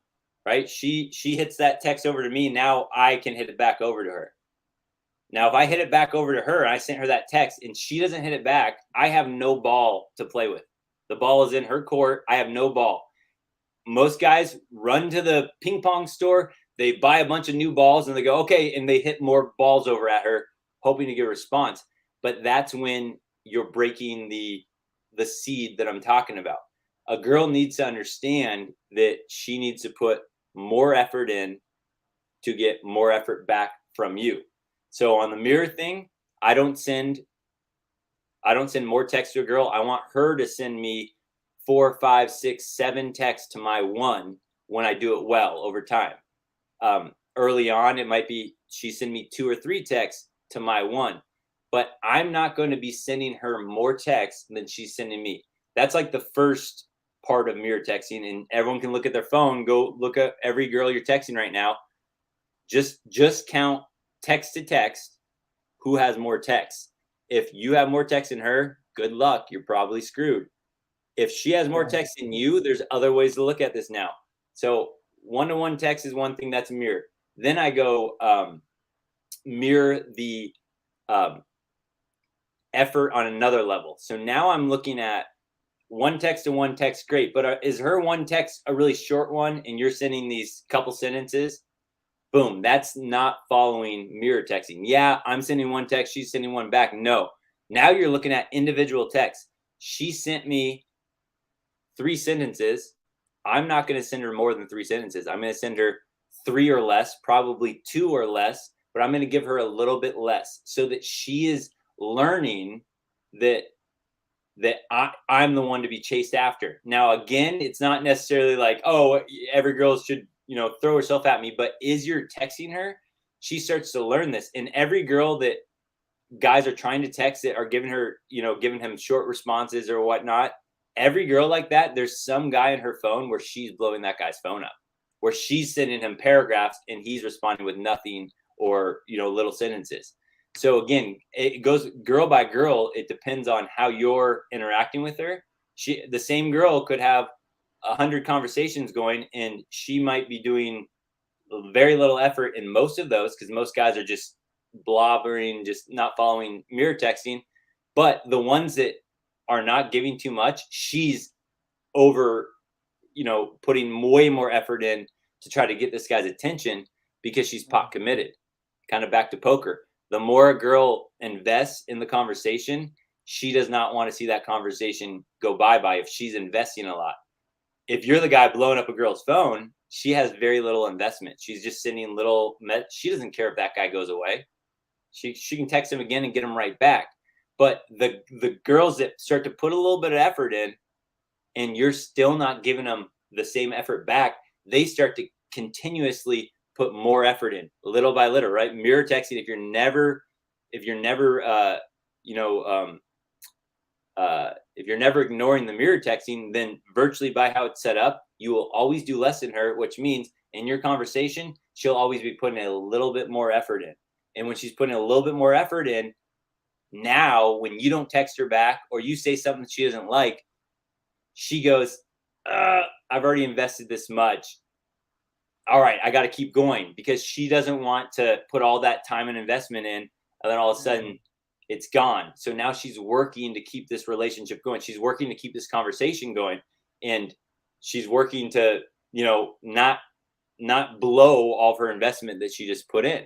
right? She hits that text over to me. Now I can hit it back over to her. Now, if I hit it back over to her and I sent her that text and she doesn't hit it back, I have no ball to play with. The ball is in her court. I have no ball. Most guys run to the ping pong store. They buy a bunch of new balls and they go, okay, and they hit more balls over at her, hoping to get a response. But that's when you're breaking the seed that I'm talking about. A girl needs to understand that she needs to put more effort in to get more effort back from you. So on the mirror thing, I don't send more text to a girl. I want her to send me 4, 5, 6, 7 texts to my one when I do it well over time. Early on, it might be she send me 2 or 3 texts to my one, but I'm not going to be sending her more texts than she's sending me. That's like the first part of mirror texting, and everyone can look at their phone, go look at every girl you're texting right now. Just count text to text who has more texts. If you have more text than her, good luck. You're probably screwed. If she has more text than you, there's other ways to look at this now. So one-to-one text is one thing, that's a mirror. Then I go mirror the effort on another level. So now I'm looking at one text to one text, great. But is her one text a really short one and you're sending these couple sentences? Boom, that's not following mirror texting. Yeah, I'm sending one text, she's sending one back. No, now you're looking at individual texts. She sent me 3 sentences. I'm not going to send her more than 3 sentences. I'm going to send her 3 or less, probably 2 or less, but I'm going to give her a little bit less so that she is learning that I'm the one to be chased after. Now, again, it's not necessarily like, oh, every girl should, throw herself at me, but is you're texting her, she starts to learn this. And every girl that guys are trying to text that are giving her, giving him short responses or whatnot, every girl like that, there's some guy in her phone where she's blowing that guy's phone up, where she's sending him paragraphs and he's responding with nothing or, little sentences. So again, it goes girl by girl. It depends on how you're interacting with her. The same girl could have 100 conversations going and she might be doing very little effort in most of those because most guys are just blobbering, just not following mirror texting. But the ones that are not giving too much, she's over, putting way more effort in to try to get this guy's attention because she's pot committed. Kind of back to poker. The more a girl invests in the conversation, she does not want to see that conversation go bye-bye if she's investing a lot. If you're the guy blowing up a girl's phone, she has very little investment. She's just sending little, she doesn't care if that guy goes away. She can text him again and get him right back. But the girls that start to put a little bit of effort in and you're still not giving them the same effort back, they start to continuously put more effort in little by little, right? Mirror texting, if you're never if you're never ignoring the mirror texting, then virtually by how it's set up, you will always do less than her, which means in your conversation, she'll always be putting a little bit more effort in. And when she's putting a little bit more effort in, now when you don't text her back or you say something she doesn't like, she goes, I've already invested this much. All right, I got to keep going, because she doesn't want to put all that time and investment in, and then all of a sudden it's gone. So now she's working to keep this relationship going. She's working to keep this conversation going, and she's working to, not blow all of her investment that she just put in.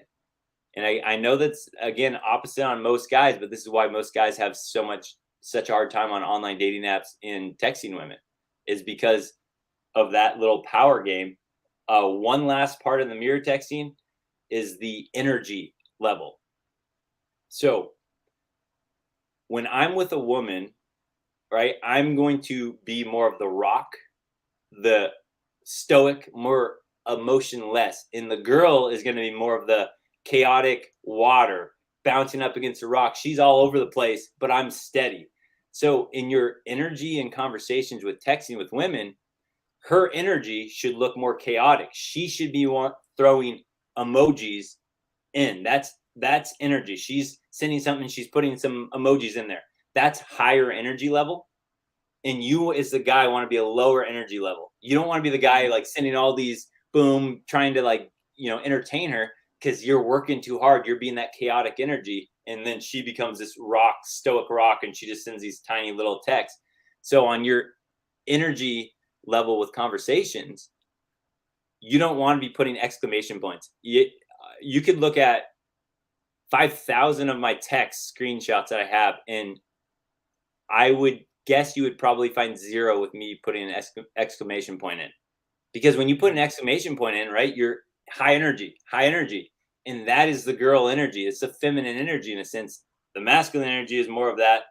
And I know that's, again, opposite on most guys, but this is why most guys have so much such a hard time on online dating apps and texting women, is because of that little power game. One last part of the mirror texting is the energy level. So when I'm with a woman, right, I'm going to be more of the rock, the stoic, more emotionless. And the girl is going to be more of the chaotic water bouncing up against the rock. She's all over the place, but I'm steady. So in your energy and conversations with texting with women, her energy should look more chaotic. She should be throwing emojis in. That's energy. She's sending something, she's putting some emojis in there. That's higher energy level. And you as the guy want to be a lower energy level. You don't want to be the guy like sending all these boom, trying to like, entertain her, because you're working too hard. You're being that chaotic energy. And then she becomes this rock, stoic rock, and she just sends these tiny little texts. So on your energy level with conversations, you don't want to be putting exclamation points. You could look at 5,000 of my text screenshots that I have, and I would guess you would probably find 0 with me putting an exclamation point in. Because when you put an exclamation point in, right, you're high energy. And that is the girl energy. It's the feminine energy in a sense. The masculine energy is more of that,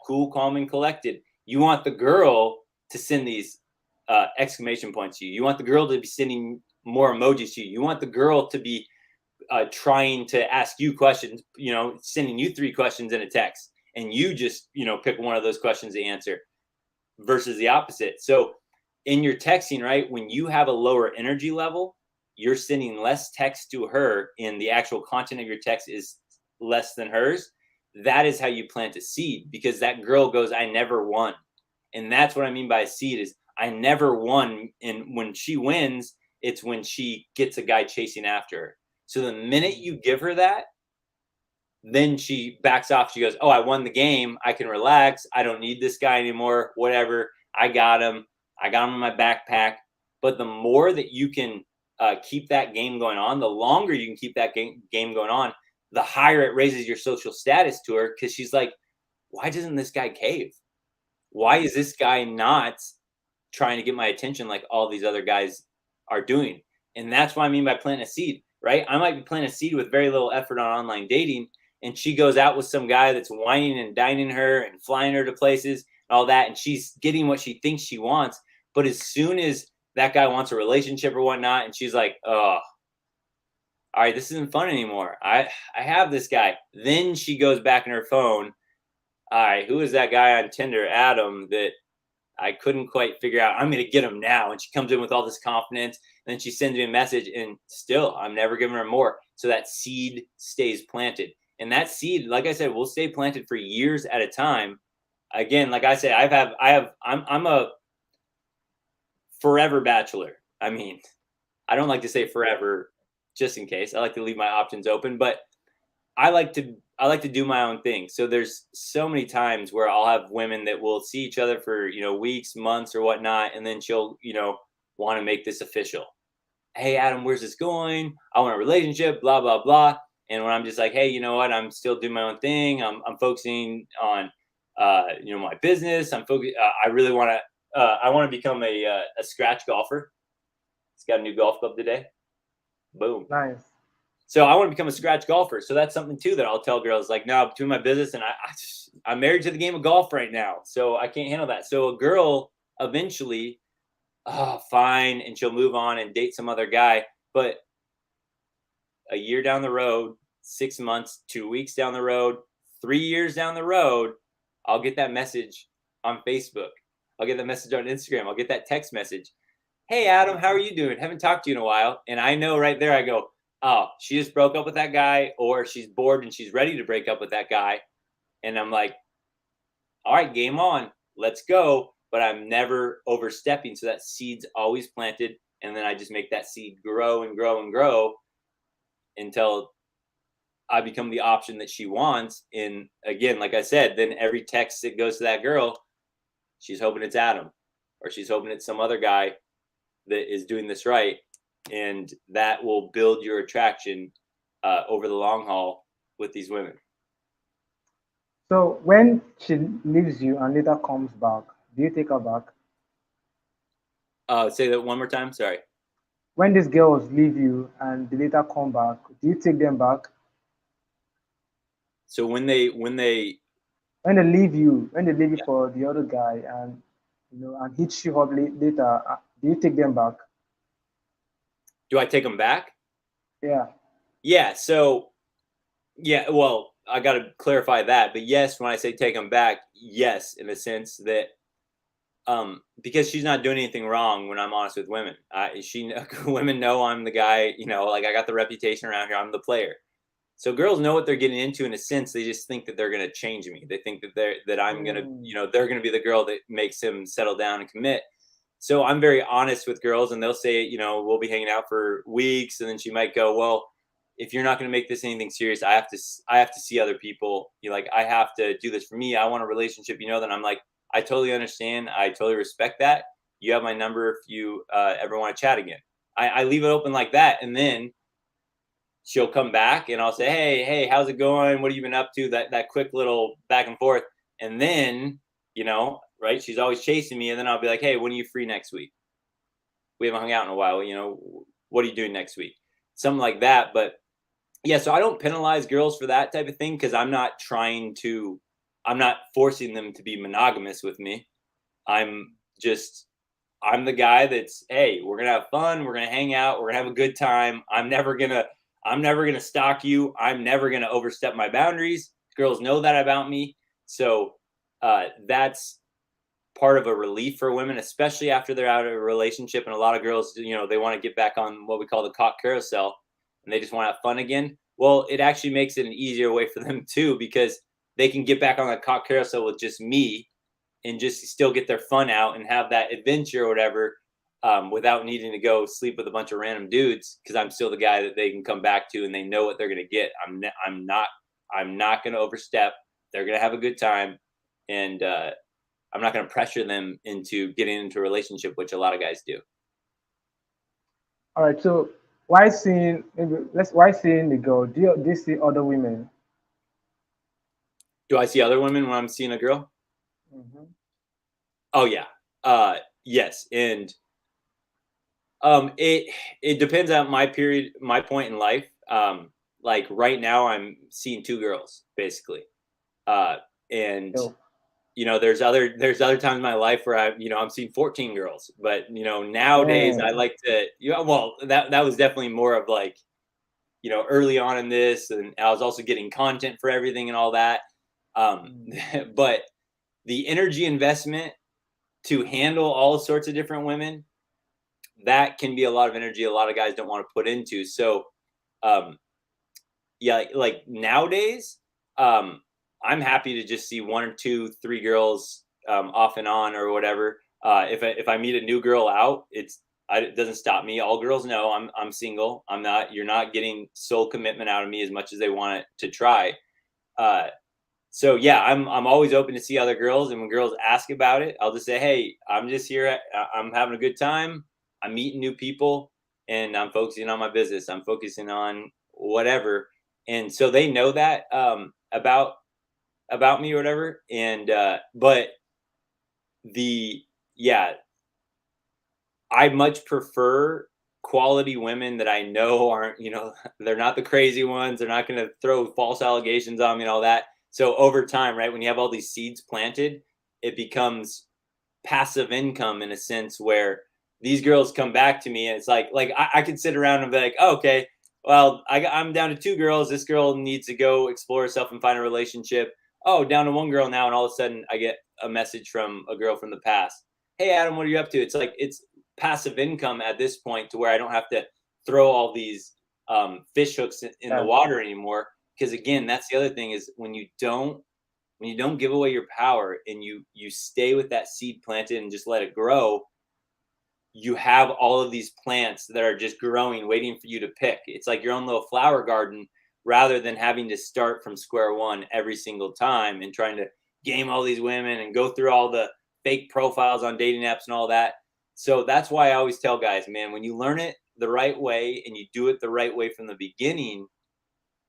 cool, calm, and collected. You want the girl to send these exclamation points to you. You want the girl to be sending more emojis to you. You want the girl to be trying to ask you questions, sending you 3 questions in a text, and you just, pick one of those questions to answer, versus the opposite. So in your texting, right, when you have a lower energy level, you're sending less text to her, and the actual content of your text is less than hers. That is how you plant a seed, because that girl goes, I never won. And that's what I mean by a seed, is I never won. And when she wins, it's when she gets a guy chasing after her. So the minute you give her that, then she backs off. She goes, oh, I won the game. I can relax. I don't need this guy anymore. Whatever. I got him. I got him in my backpack. But the more that you can keep that game going on, the longer you can keep that game going on, the higher it raises your social status to her, because she's like, why doesn't this guy cave? Why is this guy not trying to get my attention like all these other guys are doing? And that's what I mean by planting a seed, right? I might be planting a seed with very little effort on online dating, and she goes out with some guy that's whining and dining her and flying her to places and all that, and she's getting what she thinks she wants. But as soon as that guy wants a relationship or whatnot, and she's like, oh, all right, this isn't fun anymore. I have this guy. Then she goes back in her phone. All right, who is that guy on Tinder, Adam, that I couldn't quite figure out? I'm going to get him now. And she comes in with all this confidence, and then she sends me a message, and still, I'm never giving her more. So that seed stays planted. And that seed, like I said, will stay planted for years at a time. Again, like I said, I'm a forever bachelor. I mean, I don't like to say forever just in case. I like to leave my options open, but I like to do my own thing. So there's so many times where I'll have women that will see each other for, weeks, months or whatnot. And then she'll, want to make this official. Hey, Adam, where's this going? I want a relationship, blah, blah, blah. And when I'm just like, hey, you know what? I'm still doing my own thing. I'm focusing on, my business. I really want to, I want to become a scratch golfer. It's got a new golf club today. Boom. Nice. So I want to become a scratch golfer. So that's something too that I'll tell girls, like, no, between my business and I'm married to the game of golf right now, so I can't handle that. So a girl eventually, fine, and she'll move on and date some other guy. But a year down the road, 6 months, 2 weeks down the road, 3 years down the road, I'll get that message on Facebook. I'll get that message on Instagram. I'll get that text message. Hey, Adam, how are you doing? Haven't talked to you in a while. And I know right there, I go, oh, she just broke up with that guy, or she's bored and she's ready to break up with that guy. And I'm like, all right, game on, let's go. But I'm never overstepping. So that seed's always planted. And then I just make that seed grow and grow and grow until I become the option that she wants. And again, like I said, then every text that goes to that girl, she's hoping it's Adam, or she's hoping it's some other guy that is doing this right. And that will build your attraction over the long haul with these women. So when she leaves you and later comes back, do you take her back? Say that one more time. Sorry. When these girls leave you and they later come back, do you take them back? So When they leave you yeah, for the other guy and and hit you up later, do you take them back? do I take them back? Yeah. Yeah. So yeah. Well, I got to clarify that. But yes, when I say take them back, yes, in the sense that because she's not doing anything wrong when I'm honest with women. Women know I'm the guy. Like I got the reputation around here. I'm the player. So girls know what they're getting into in a sense. They just think that they're going to change me. They think that I'm going to, Mm. they're going to be the girl that makes him settle down and commit. So I'm very honest with girls, and they'll say, we'll be hanging out for weeks, and then she might go, well, if you're not going to make this anything serious, I have to see other people. Like I have to do this for me. I want a relationship. Then I'm like, I totally understand. I totally respect that. You have my number if you ever want to chat again. I leave it open like that, and then she'll come back and I'll say, hey, how's it going? What have you been up to? That quick little back and forth. And then, right, she's always chasing me. And then I'll be like, hey, when are you free next week? We haven't hung out in a while. What are you doing next week? Something like that. But yeah, so I don't penalize girls for that type of thing because I'm not forcing them to be monogamous with me. I'm just, I'm the guy that's, hey, we're gonna have fun, we're gonna hang out, we're gonna have a good time. I'm never gonna stalk you. I'm never gonna overstep my boundaries. Girls know that about me. So that's part of a relief for women, especially after they're out of a relationship. And a lot of girls, they want to get back on what we call the cock carousel and they just want to have fun again. Well, it actually makes it an easier way for them too, because they can get back on the cock carousel with just me and just still get their fun out and have that adventure or whatever, without needing to go sleep with a bunch of random dudes, because I'm still the guy that they can come back to and they know what they're going to get. I'm not going to overstep. They're going to have a good time, and I'm not going to pressure them into getting into a relationship, which a lot of guys do. All right. So why seeing the girl? Do you see other women? Do I see other women when I'm seeing a girl? Hmm. Oh yeah. Yes, and it depends on my point in life. Like right now, I'm seeing two girls basically, uh, and Oh, there's other times in my life where I'm seeing 14 girls, but nowadays I man. like to well, that was definitely more of like early on in this, and I was also getting content for everything and all that. Mm. But the energy investment to handle all sorts of different women, that can be a lot of energy a lot of guys don't want to put into. So um yeah, like nowadays, I'm happy to just see one or two, three girls off and on or whatever. If I meet a new girl out, it doesn't stop me. All girls know I'm single. I'm not. You're not getting soul commitment out of me as much as they want it to try. Uh, so yeah, I'm always open to see other girls, and when girls ask about it, I'll just say, hey, I'm just here. I'm having a good time. I'm meeting new people, and I'm focusing on my business. I'm focusing on whatever, and so they know that about me or whatever. And but the yeah, I much prefer quality women that I know aren't, they're not the crazy ones. They're not going to throw false allegations on me and all that. So over time, right, when you have all these seeds planted, it becomes passive income in a sense where these girls come back to me and it's like I could sit around and be like, oh, okay, well, I'm down to two girls. This girl needs to go explore herself and find a relationship. Oh, down to one girl now. And all of a sudden I get a message from a girl from the past. Hey, Adam, what are you up to? It's like, it's passive income at this point to where I don't have to throw all these fish hooks in the Yeah. water anymore. Because again, that's the other thing is when you don't give away your power and you stay with that seed planted and just let it grow, you have all of these plants that are just growing, waiting for you to pick. It's like your own little flower garden rather than having to start from square one every single time and trying to game all these women and go through all the fake profiles on dating apps and all that. So that's why I always tell guys, man, when you learn it the right way and you do it the right way from the beginning,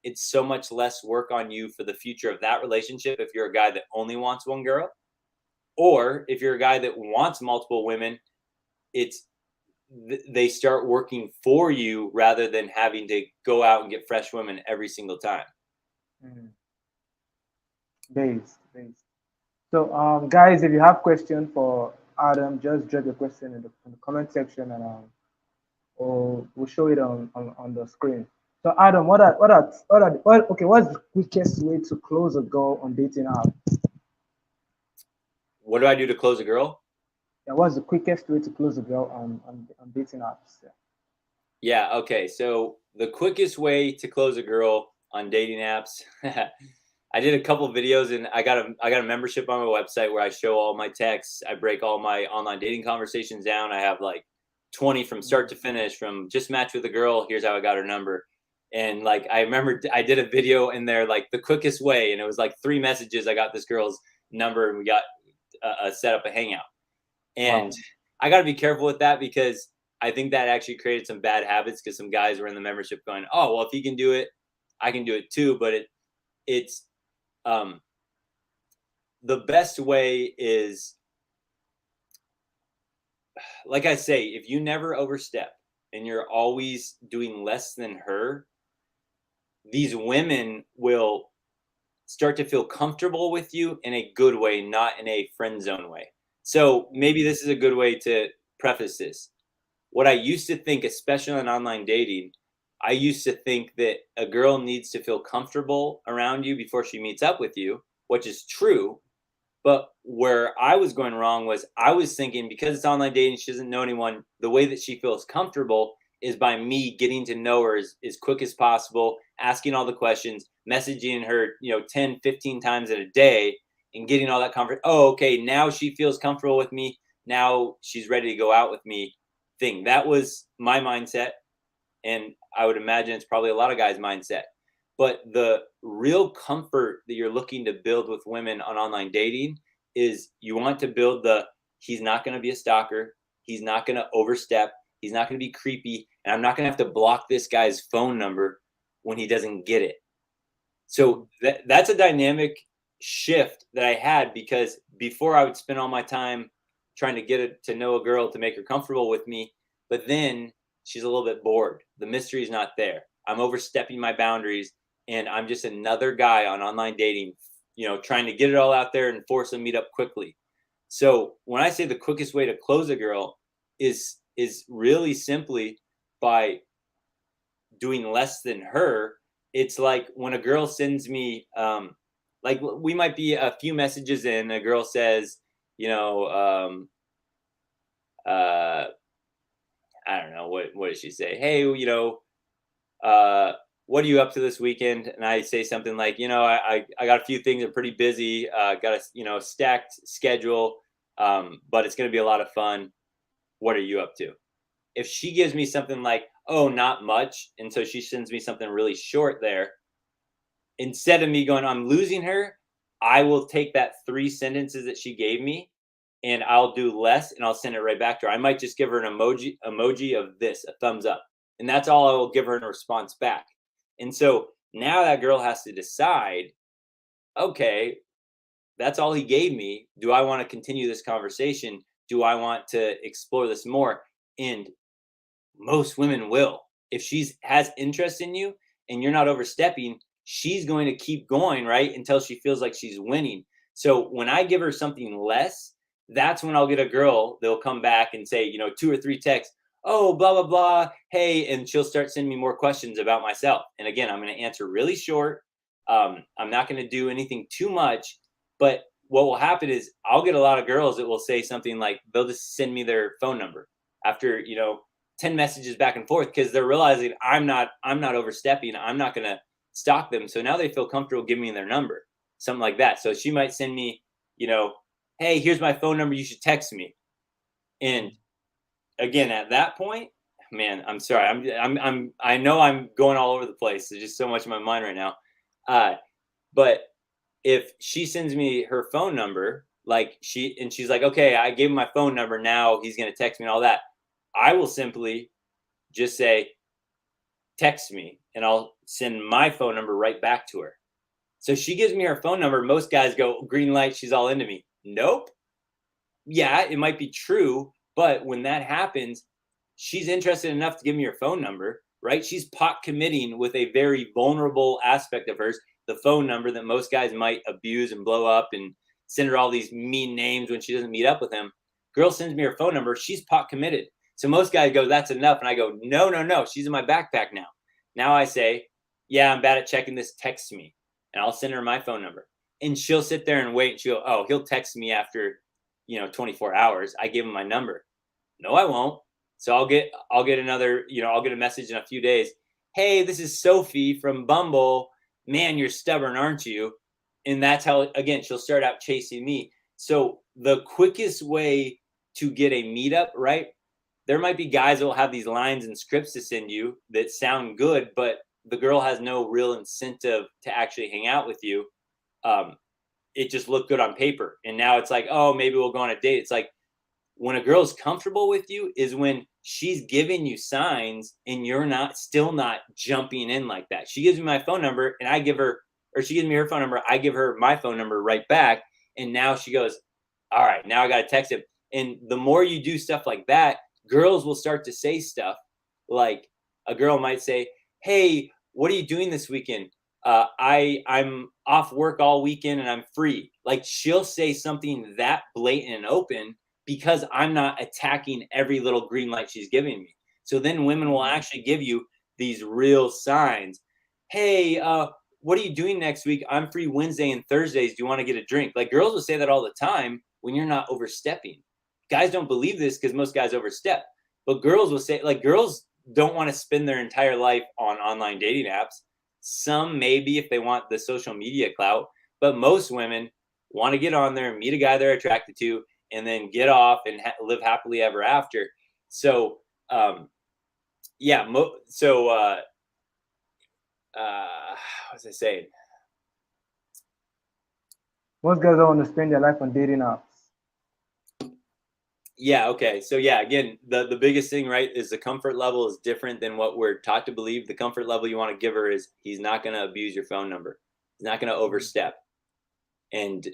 it's so much less work on you for the future of that relationship if you're a guy that only wants one girl. Or if you're a guy that wants multiple women, it's they start working for you rather than having to go out and get fresh women every single time. Based. So, guys, if you have questions for Adam, just drop your question in the comment section, and or we'll show it on the screen. So, Adam, what's the quickest way to close a girl on dating app? What do I do to close a girl? Yeah, what's the quickest way to close a girl on dating apps? Yeah. Okay. So the quickest way to close a girl on dating apps. I did a couple of videos, and I got a membership on my website where I show all my texts. I break all my online dating conversations down. I have like 20 from start to finish, from just match with a girl, here's how I got her number. And like, I remember I did a video in there, like the quickest way, and it was like 3 messages. I got this girl's number, and we got set up a hangout. And I got to be careful with that, because I think that actually created some bad habits, because some guys were in the membership going, oh, well, if he can do it, I can do it too. But it's the best way is, like I say, if you never overstep and you're always doing less than her, these women will start to feel comfortable with you in a good way, not in a friend zone way. So maybe this is a good way to preface this. What I used to think, especially on online dating, I used to think that a girl needs to feel comfortable around you before she meets up with you, which is true. But where I was going wrong was, I was thinking, because it's online dating, she doesn't know anyone, the way that she feels comfortable is by me getting to know her as quick as possible, asking all the questions, messaging her, 10, 15 times in a day, and getting all that comfort. Oh, okay, now she feels comfortable with me. Now she's ready to go out with me thing. That was my mindset. And I would imagine it's probably a lot of guys' mindset. But the real comfort that you're looking to build with women on online dating is, you want to build he's not going to be a stalker. He's not going to overstep. He's not going to be creepy. And I'm not going to have to block this guy's phone number when he doesn't get it. So that's a dynamic shift that I had, because before I would spend all my time trying to get to know a girl to make her comfortable with me. But then she's a little bit bored. The mystery is not there. I'm overstepping my boundaries, and I'm just another guy on online dating, trying to get it all out there and force them to meet up quickly. So when I say the quickest way to close a girl is really simply by doing less than her. It's like when a girl sends me, like we might be a few messages in, a girl says, I don't know, what does she say? Hey, what are you up to this weekend? And I say something like, I got a few things. I'm pretty busy. Got a, stacked schedule, but it's going to be a lot of fun. What are you up to? If she gives me something like, oh, not much, and so she sends me something really short there, instead of me going, I'm losing her, I will take that 3 sentences that she gave me, and I'll do less, and I'll send it right back to her. I might just give her an emoji of this, a thumbs up. And that's all I will give her in a response back. And so now that girl has to decide, okay, that's all he gave me. Do I want to continue this conversation? Do I want to explore this more? And most women will. If she has interest in you and you're not overstepping, she's going to keep going, right? Until she feels like she's winning. So when I give her something less, that's when I'll get a girl, they'll come back and say, 2 or 3 texts, oh, blah, blah, blah, hey, and she'll start sending me more questions about myself. And again, I'm going to answer really short. I'm not going to do anything too much. But what will happen is, I'll get a lot of girls that will say something like, they'll just send me their phone number after, 10 messages back and forth, because they're realizing I'm not overstepping. I'm not going to stalk them. So now they feel comfortable giving me their number, something like that. So she might send me, hey, here's my phone number, you should text me. And again, at that point, man, I'm sorry. I know I'm going all over the place. There's just so much in my mind right now. But if she sends me her phone number, she's like, okay, I gave him my phone number, now he's going to text me and all that, I will simply just say, text me, and I'll send my phone number right back to her. So she gives me her phone number. Most guys go, green light, she's all into me. Nope. Yeah, it might be true, but when that happens, she's interested enough to give me her phone number, right? She's pot committing with a very vulnerable aspect of hers, the phone number that most guys might abuse and blow up and send her all these mean names when she doesn't meet up with him. Girl sends me her phone number, she's pot committed. So most guys go, that's enough. And I go, no, she's in my backpack now. Now I say, yeah, I'm bad at checking this, text me. And I'll send her my phone number. And she'll sit there and wait. And she'll go, oh, he'll text me after 24 hours. I give him my number. No, I won't. So I'll get another, I'll get a message in a few days. Hey, this is Sophie from Bumble. Man, you're stubborn, aren't you? And that's how, again, she'll start out chasing me. So the quickest way to get a meetup, right? There might be guys that will have these lines and scripts to send you that sound good, but the girl has no real incentive to actually hang out with you. It just looked good on paper. And now it's like, oh, maybe we'll go on a date. It's like when a girl's comfortable with you is when she's giving you signs and you're still not jumping in like that. She gives me my phone number and she gives me her phone number. I give her my phone number right back. And now she goes, all right, now I got to text him. And the more you do stuff like that, girls will start to say stuff like a girl might say, hey, what are you doing this weekend? I'm off work all weekend and I'm free. Like she'll say something that blatant and open because I'm not attacking every little green light she's giving me. So then women will actually give you these real signs. Hey, what are you doing next week? I'm free Wednesday and Thursdays. Do you want to get a drink? Like girls will say that all the time when you're not overstepping. Guys don't believe this because most guys overstep. But girls will say, like girls don't want to spend their entire life on online dating apps. Some maybe if they want the social media clout, but most women want to get on there and meet a guy they're attracted to and then get off and live happily ever after. So, what was I saying? Most guys don't want to spend their life on dating apps. Yeah. Okay. So yeah, again, the biggest thing, right, is the comfort level is different than what we're taught to believe. The comfort level you want to give her is he's not going to abuse your phone number. He's not going to overstep. And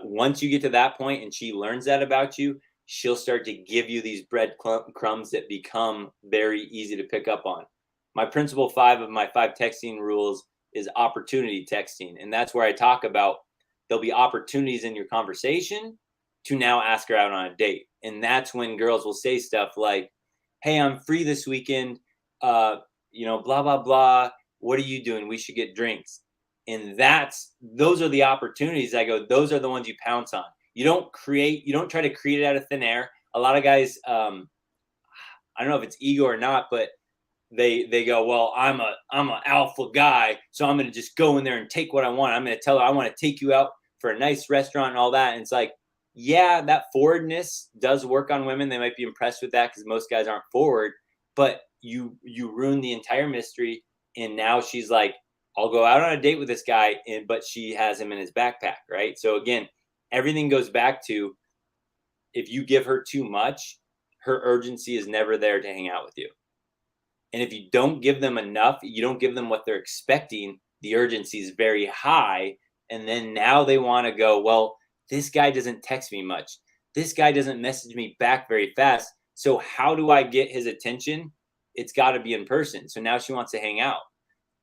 once you get to that point and she learns that about you, she'll start to give you these breadcrumbs that become very easy to pick up on. My principle 5 of my 5 texting rules is opportunity texting. And that's where I talk about there'll be opportunities in your conversation to now ask her out on a date. And that's when girls will say stuff like, hey, I'm free this weekend, blah, blah, blah. What are you doing? We should get drinks. And those are the opportunities. I go, those are the ones you pounce on. You don't try to create it out of thin air. A lot of guys, I don't know if it's ego or not, but they go, well, I'm an alpha guy, so I'm going to just go in there and take what I want. I'm going to tell her I want to take you out for a nice restaurant and all that. And it's like, yeah, that forwardness does work on women. They might be impressed with that because most guys aren't forward, but you ruin the entire mystery. And now she's like, I'll go out on a date with this guy, but she has him in his backpack, right? So again, everything goes back to if you give her too much, her urgency is never there to hang out with you. And if you don't give them enough, you don't give them what they're expecting, the urgency is very high. And then now they want to go, well, this guy doesn't text me much. This guy doesn't message me back very fast. So how do I get his attention? It's got to be in person. So now she wants to hang out.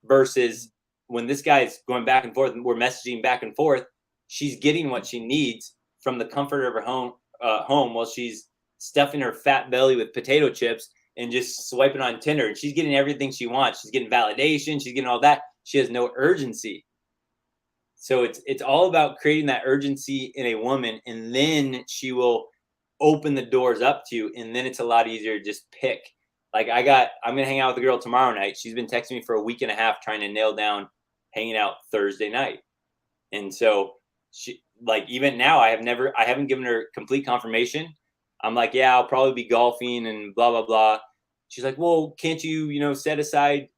Versus when this guy is going back and forth and we're messaging back and forth, she's getting what she needs from the comfort of her home while she's stuffing her fat belly with potato chips and just swiping on Tinder. And she's getting everything she wants. She's getting validation. She's getting all that. She has no urgency. So it's all about creating that urgency in a woman, and then she will open the doors up to you, and then it's a lot easier to just pick. Like I'm gonna hang out with a girl tomorrow night. She's been texting me for a week and a half trying to nail down hanging out Thursday night. And so she, like, even now I haven't given her complete confirmation. I'm like, yeah, I'll probably be golfing and blah, blah, blah. She's like, well, can't you, set aside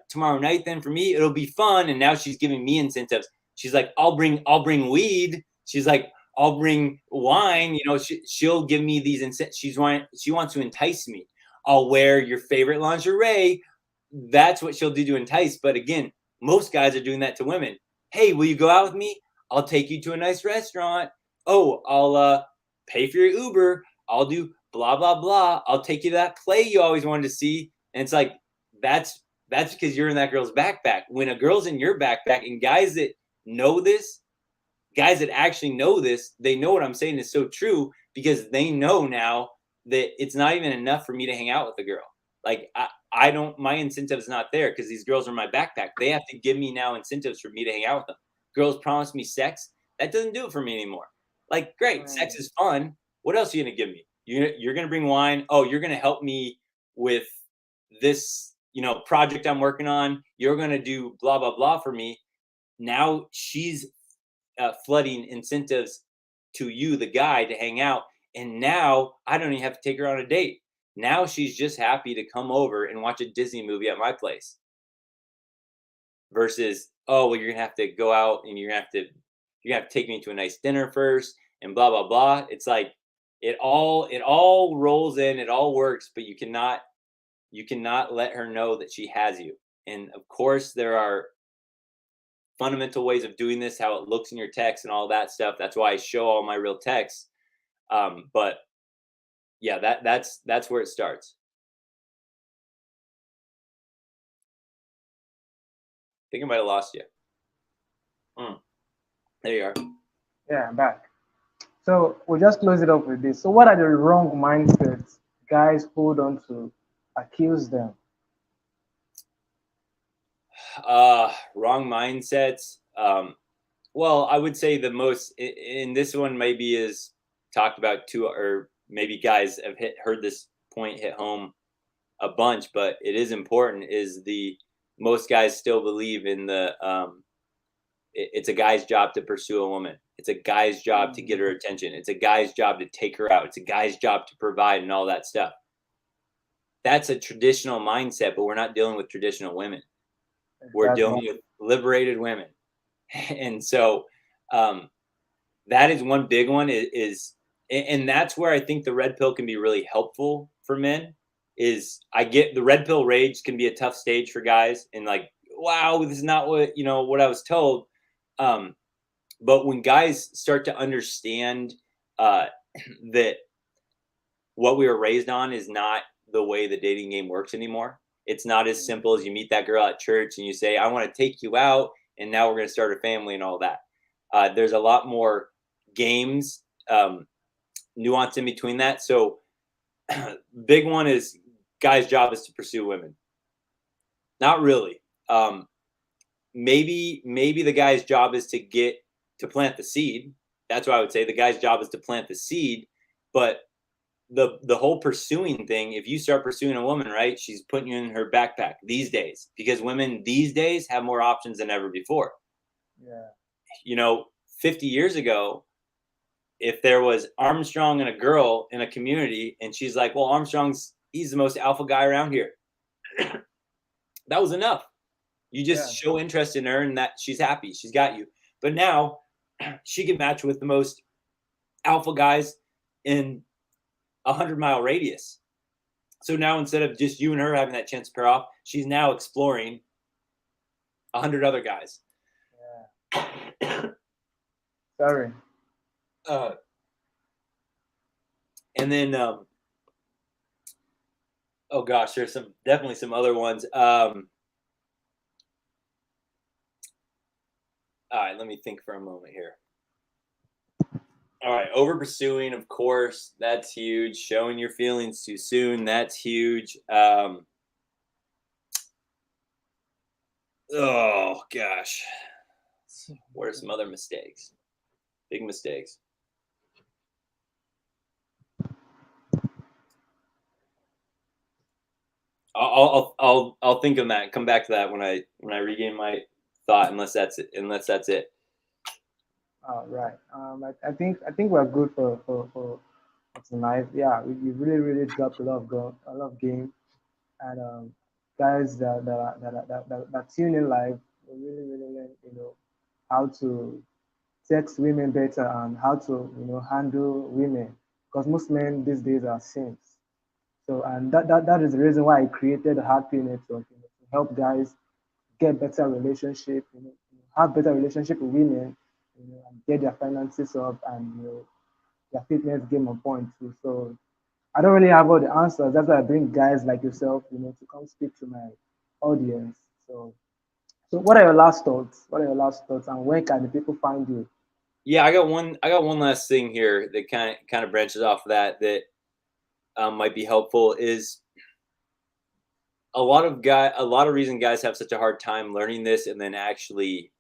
tomorrow night then for me? It'll be fun. And now she's giving me incentives. She's like, I'll bring weed. She's like, I'll bring wine. She'll give me these incentives. She wants to entice me. I'll wear your favorite lingerie. that's what she'll do to entice. But again, most guys are doing that to women. Hey, will you go out with me? I'll take you to a nice restaurant. Oh, I'll pay for your Uber. I'll do blah blah blah. I'll take you to that play you always wanted to see. And it's like that's because you're in that girl's backpack. When a girl's in your backpack, and guys that know this, guys that actually know this, they know what I'm saying is so true, because they know now that it's not even enough for me to hang out with a girl. Like I don't, my incentive's not there because these girls are in my backpack. They have to give me now incentives for me to hang out with them. Girls promise me sex. That doesn't do it for me anymore. Like, great, sex is fun. What else are you gonna give me? You're gonna bring wine. Oh, you're gonna help me with this, project I'm working on. You're gonna do blah blah blah for me. Now she's flooding incentives to you, the guy, to hang out. And now I don't even have to take her on a date. Now she's just happy to come over and watch a Disney movie at my place. Versus, oh, well, you're gonna have to go out and you're gonna have to take me to a nice dinner first and blah blah blah. It's like it all rolls in, it all works, but you cannot let her know that she has you. And of course, there are fundamental ways of doing this, how it looks in your text and all that stuff. That's why I show all my real texts. But yeah, that's where it starts. I think I might have lost you. There you are. Yeah, I'm back. So we'll just close it up with this. So what are the wrong mindsets guys hold on to accuse them? Wrong mindsets. Well, I would say the most in this one maybe is talked about too, or maybe guys have heard this point hit home a bunch, but it is important. Is the most guys still believe in the it's a guy's job to pursue a woman. It's a guy's job to get her attention. It's a guy's job to take her out. It's a guy's job to provide and all that stuff. That's a traditional mindset, but we're not dealing with traditional women. We're dealing with liberated women. And so that is one big one and that's where I think the red pill can be really helpful for men. Is I get the red pill rage can be a tough stage for guys, and like, wow, this is not what I was told. But when guys start to understand that what we were raised on is not the way the dating game works anymore. It's not as simple as you meet that girl at church and you say, I want to take you out, and now we're going to start a family and all that. There's a lot more games, nuance in between that. So big one is guy's job is to pursue women. Not really. Maybe the guy's job is to plant the seed. That's what I would say. The guy's job is to plant the seed, but the whole pursuing thing, if you start pursuing a woman, right, she's putting you in her backpack these days, because women these days have more options than ever before. Yeah. 50 years ago, if there was Armstrong and a girl in a community and she's like, well, he's the most alpha guy around here. That was enough. You just show interest in her and that she's happy. She's got you. But now she can match with the most alpha guys in 100-mile radius. So now instead of just you and her having that chance to pair off, she's now exploring 100 other guys. Yeah. Sorry. And then, oh gosh, there's definitely some other ones. All right, let me think for a moment here. All right, over pursuing, of course, that's huge. Showing your feelings too soon, that's huge. Oh gosh, what are some other mistakes? Big mistakes. I'll think of that and come back to that when I regain my thought. Unless that's it. All right. I think we're good for tonight. Yeah, we really dropped a lot of game, and guys that tune in live will really learn how to text women better and how to handle women, because most men these days are simps. So and that is the reason why I created the Hard Pill Network, to help guys get better relationship, have better relationship with women, and get their finances up and their fitness game on point too. So I don't really have all the answers. That's why I bring guys like yourself, to come speak to my audience. So what are your last thoughts? What are your last thoughts, and where can the people find you? Yeah, I got one last thing here that kind of branches off of that might be helpful. Is a lot of reason guys have such a hard time learning this and then actually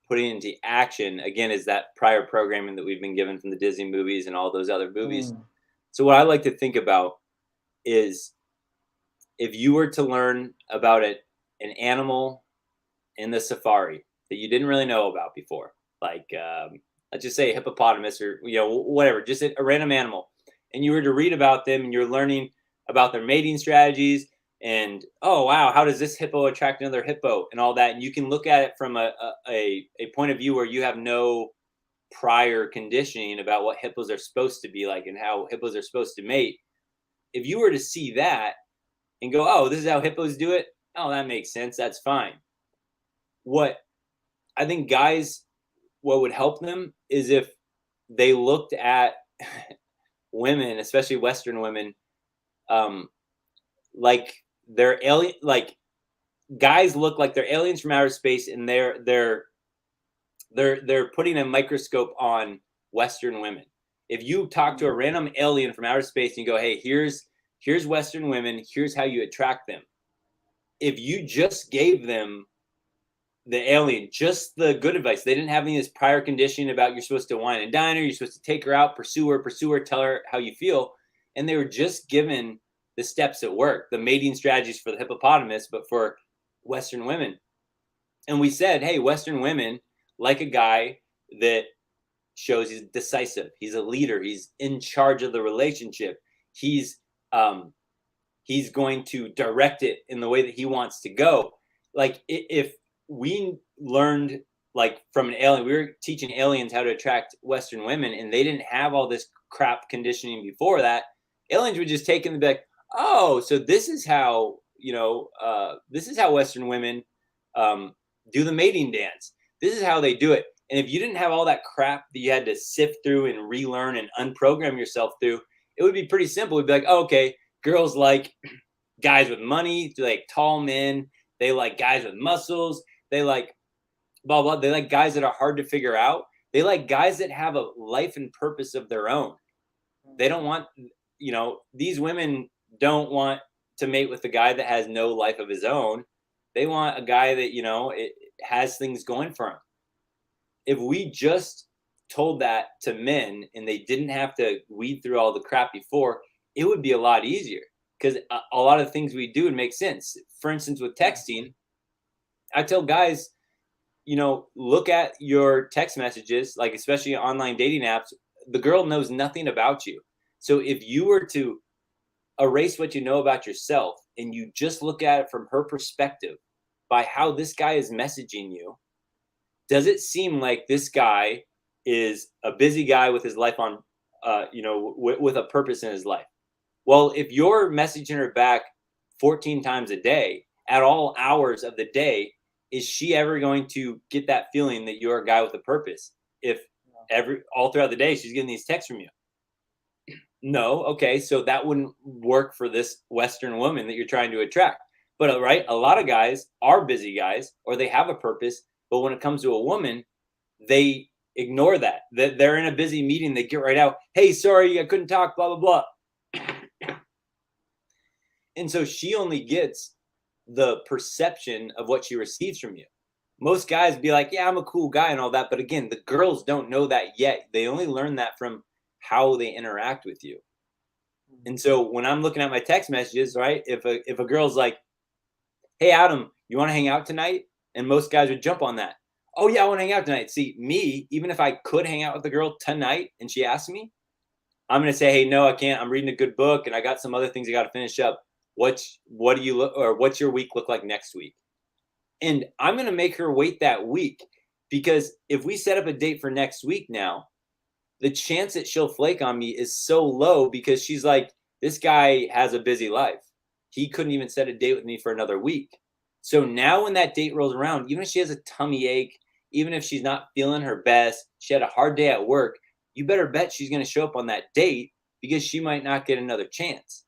putting into action again is that prior programming that we've been given from the Disney movies and all those other movies. Mm, So what I like to think about is if you were to learn about an animal in the safari that you didn't really know about before, like let's just say a hippopotamus or whatever, just a random animal, and you were to read about them and you're learning about their mating strategies and oh wow, how does this hippo attract another hippo and all that, and you can look at it from a point of view where you have no prior conditioning about what hippos are supposed to be like and how hippos are supposed to mate. If you were to see that and go, oh, this is how hippos do it, oh, that makes sense, that's fine. What I think guys, what would help them is if they looked at women, especially Western women, like they're alien. Like guys look like they're aliens from outer space, and they're putting a microscope on Western women. If you talk to a random alien from outer space and you go, "Hey, here's Western women. Here's how you attract them." If you just gave them the alien just the good advice, they didn't have any of this prior conditioning about you're supposed to wine and dine her, you're supposed to take her out, pursue her, tell her how you feel, and they were just given the steps at work, the mating strategies for the hippopotamus, but for Western women. And we said, hey, Western women like a guy that shows he's decisive, he's a leader, he's in charge of the relationship, he's going to direct it in the way that he wants to go. Like if we learned like from an alien, we were teaching aliens how to attract Western women, and they didn't have all this crap conditioning before that. Aliens would just take them and be like, oh, so this is how Western women do the mating dance. This is how they do it. And if you didn't have all that crap that you had to sift through and relearn and unprogram yourself through, it would be pretty simple. It'd be like, oh, okay, girls like guys with money, they like tall men, they like guys with muscles, they like blah blah, they like guys that are hard to figure out, they like guys that have a life and purpose of their own. They don't want, these women don't want to mate with the guy that has no life of his own. They want a guy that it has things going for him. If we just told that to men and they didn't have to weed through all the crap before, it would be a lot easier, because a lot of things we do would make sense. For instance, with texting, I tell guys, look at your text messages, like especially online dating apps. The girl knows nothing about you. So if you were to erase what you know about yourself and you just look at it from her perspective by how this guy is messaging you, does it seem like this guy is a busy guy with his life on, with a purpose in his life? Well, if you're messaging her back 14 times a day at all hours of the day, is she ever going to get that feeling that you're a guy with a purpose? If all throughout the day she's getting these texts from you? No. Okay, so that wouldn't work for this Western woman that you're trying to attract. But right, a lot of guys are busy guys, or they have a purpose, but when it comes to a woman, they ignore that. They're in a busy meeting, they get right out, hey, sorry, I couldn't talk, blah blah blah. And so she only gets the perception of what she receives from you. Most guys be like, yeah, I'm a cool guy and all that, but again, the girls don't know that yet. They only learn that from how they interact with you. And so when I'm looking at my text messages, right, if a girl's like, hey, Adam, you want to hang out tonight? And most guys would jump on that. Oh, yeah, I want to hang out tonight. See, me, even if I could hang out with the girl tonight and she asked me, I'm going to say, hey, no, I can't. I'm reading a good book and I got some other things I got to finish up. What's your week look like next week? And I'm going to make her wait that week, because if we set up a date for next week now, the chance that she'll flake on me is so low, because she's like, this guy has a busy life. he couldn't even set a date with me for another week. So now when that date rolls around, even if she has a tummy ache, even if she's not feeling her best, she had a hard day at work, you better bet she's going to show up on that date because she might not get another chance.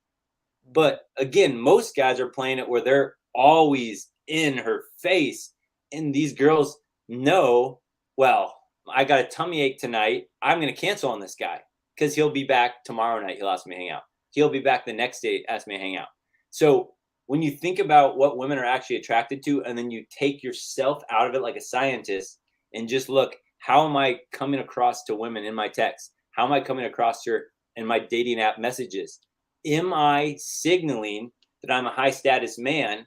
But again, most guys are playing it where they're always in her face. And these girls know, well, I got a tummy ache tonight. I'm going to cancel on this guy because he'll be back tomorrow night. He'll ask me to hang out. He'll be back the next day, ask me to hang out. So when you think about what women are actually attracted to, and then you take yourself out of it like a scientist and just look, how am I coming across to women in my text? How am I coming across to her in my dating app messages? Am I signaling that I'm a high status man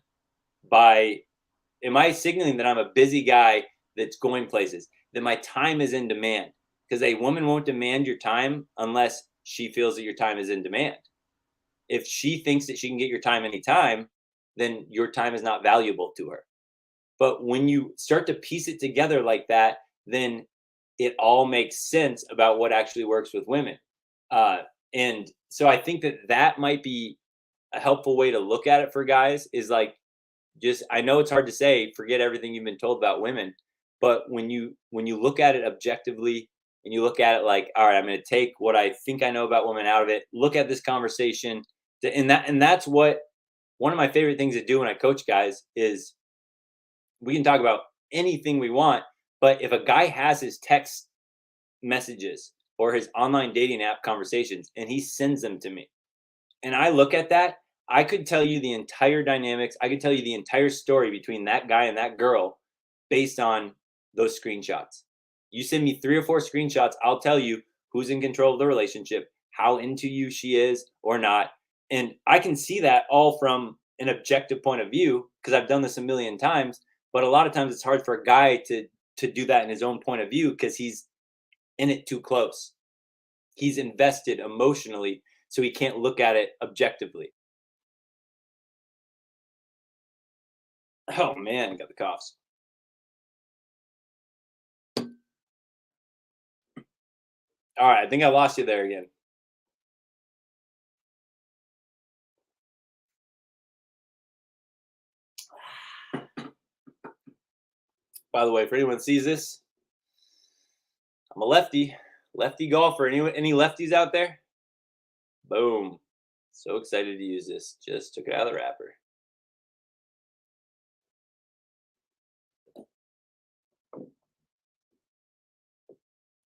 am I signaling that I'm a busy guy that's going places, that my time is in demand? Because a woman won't demand your time unless she feels that your time is in demand. If she thinks that she can get your time anytime, then your time is not valuable to her. But when you start to piece it together like that, then it all makes sense about what actually works with women. And so I think that might be a helpful way to look at it for guys is like, just, I know it's hard to say, forget everything you've been told about women, but when you look at it objectively and you look at it like, all right, I'm going to take what I think I know about women out of it, look at this conversation, and that's what one of my favorite things to do when I coach guys is we can talk about anything we want, but if a guy has his text messages or his online dating app conversations and he sends them to me and I look at that, I could tell you the entire dynamics. I could tell you the entire story between that guy and that girl based on those screenshots. You send me 3 or 4 screenshots, I'll tell you who's in control of the relationship, how into you she is or not. And I can see that all from an objective point of view because I've done this a million times. But a lot of times it's hard for a guy to do that in his own point of view because he's in it too close. He's invested emotionally, so he can't look at it objectively. Oh man, got the coughs. All right, I think I lost you there again. By the way, if anyone sees this, I'm a lefty golfer. Any lefties out there? Boom. So excited to use this. Just took it out of the wrapper.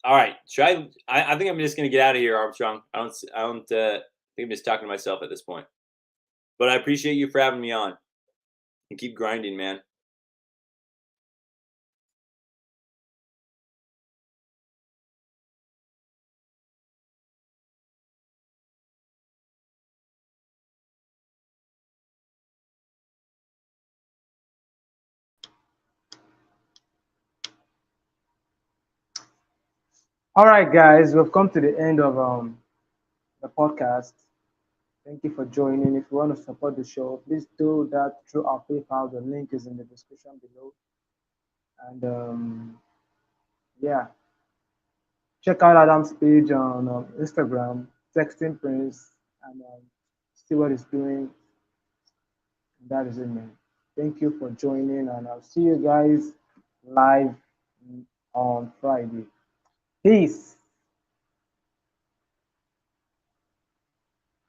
All right. I think I'm just gonna get out of here, Armstrong. I don't think I'm just talking to myself at this point. But I appreciate you for having me on. And keep grinding, man. All right, guys, we've come to the end of the podcast. Thank you for joining. If you want to support the show, please do that through our PayPal. The link is in the description below. And yeah, check out Adam's page on Instagram, Texting Prince, and see what he's doing. That is it, man. Thank you for joining, and I'll see you guys live on Friday. Peace.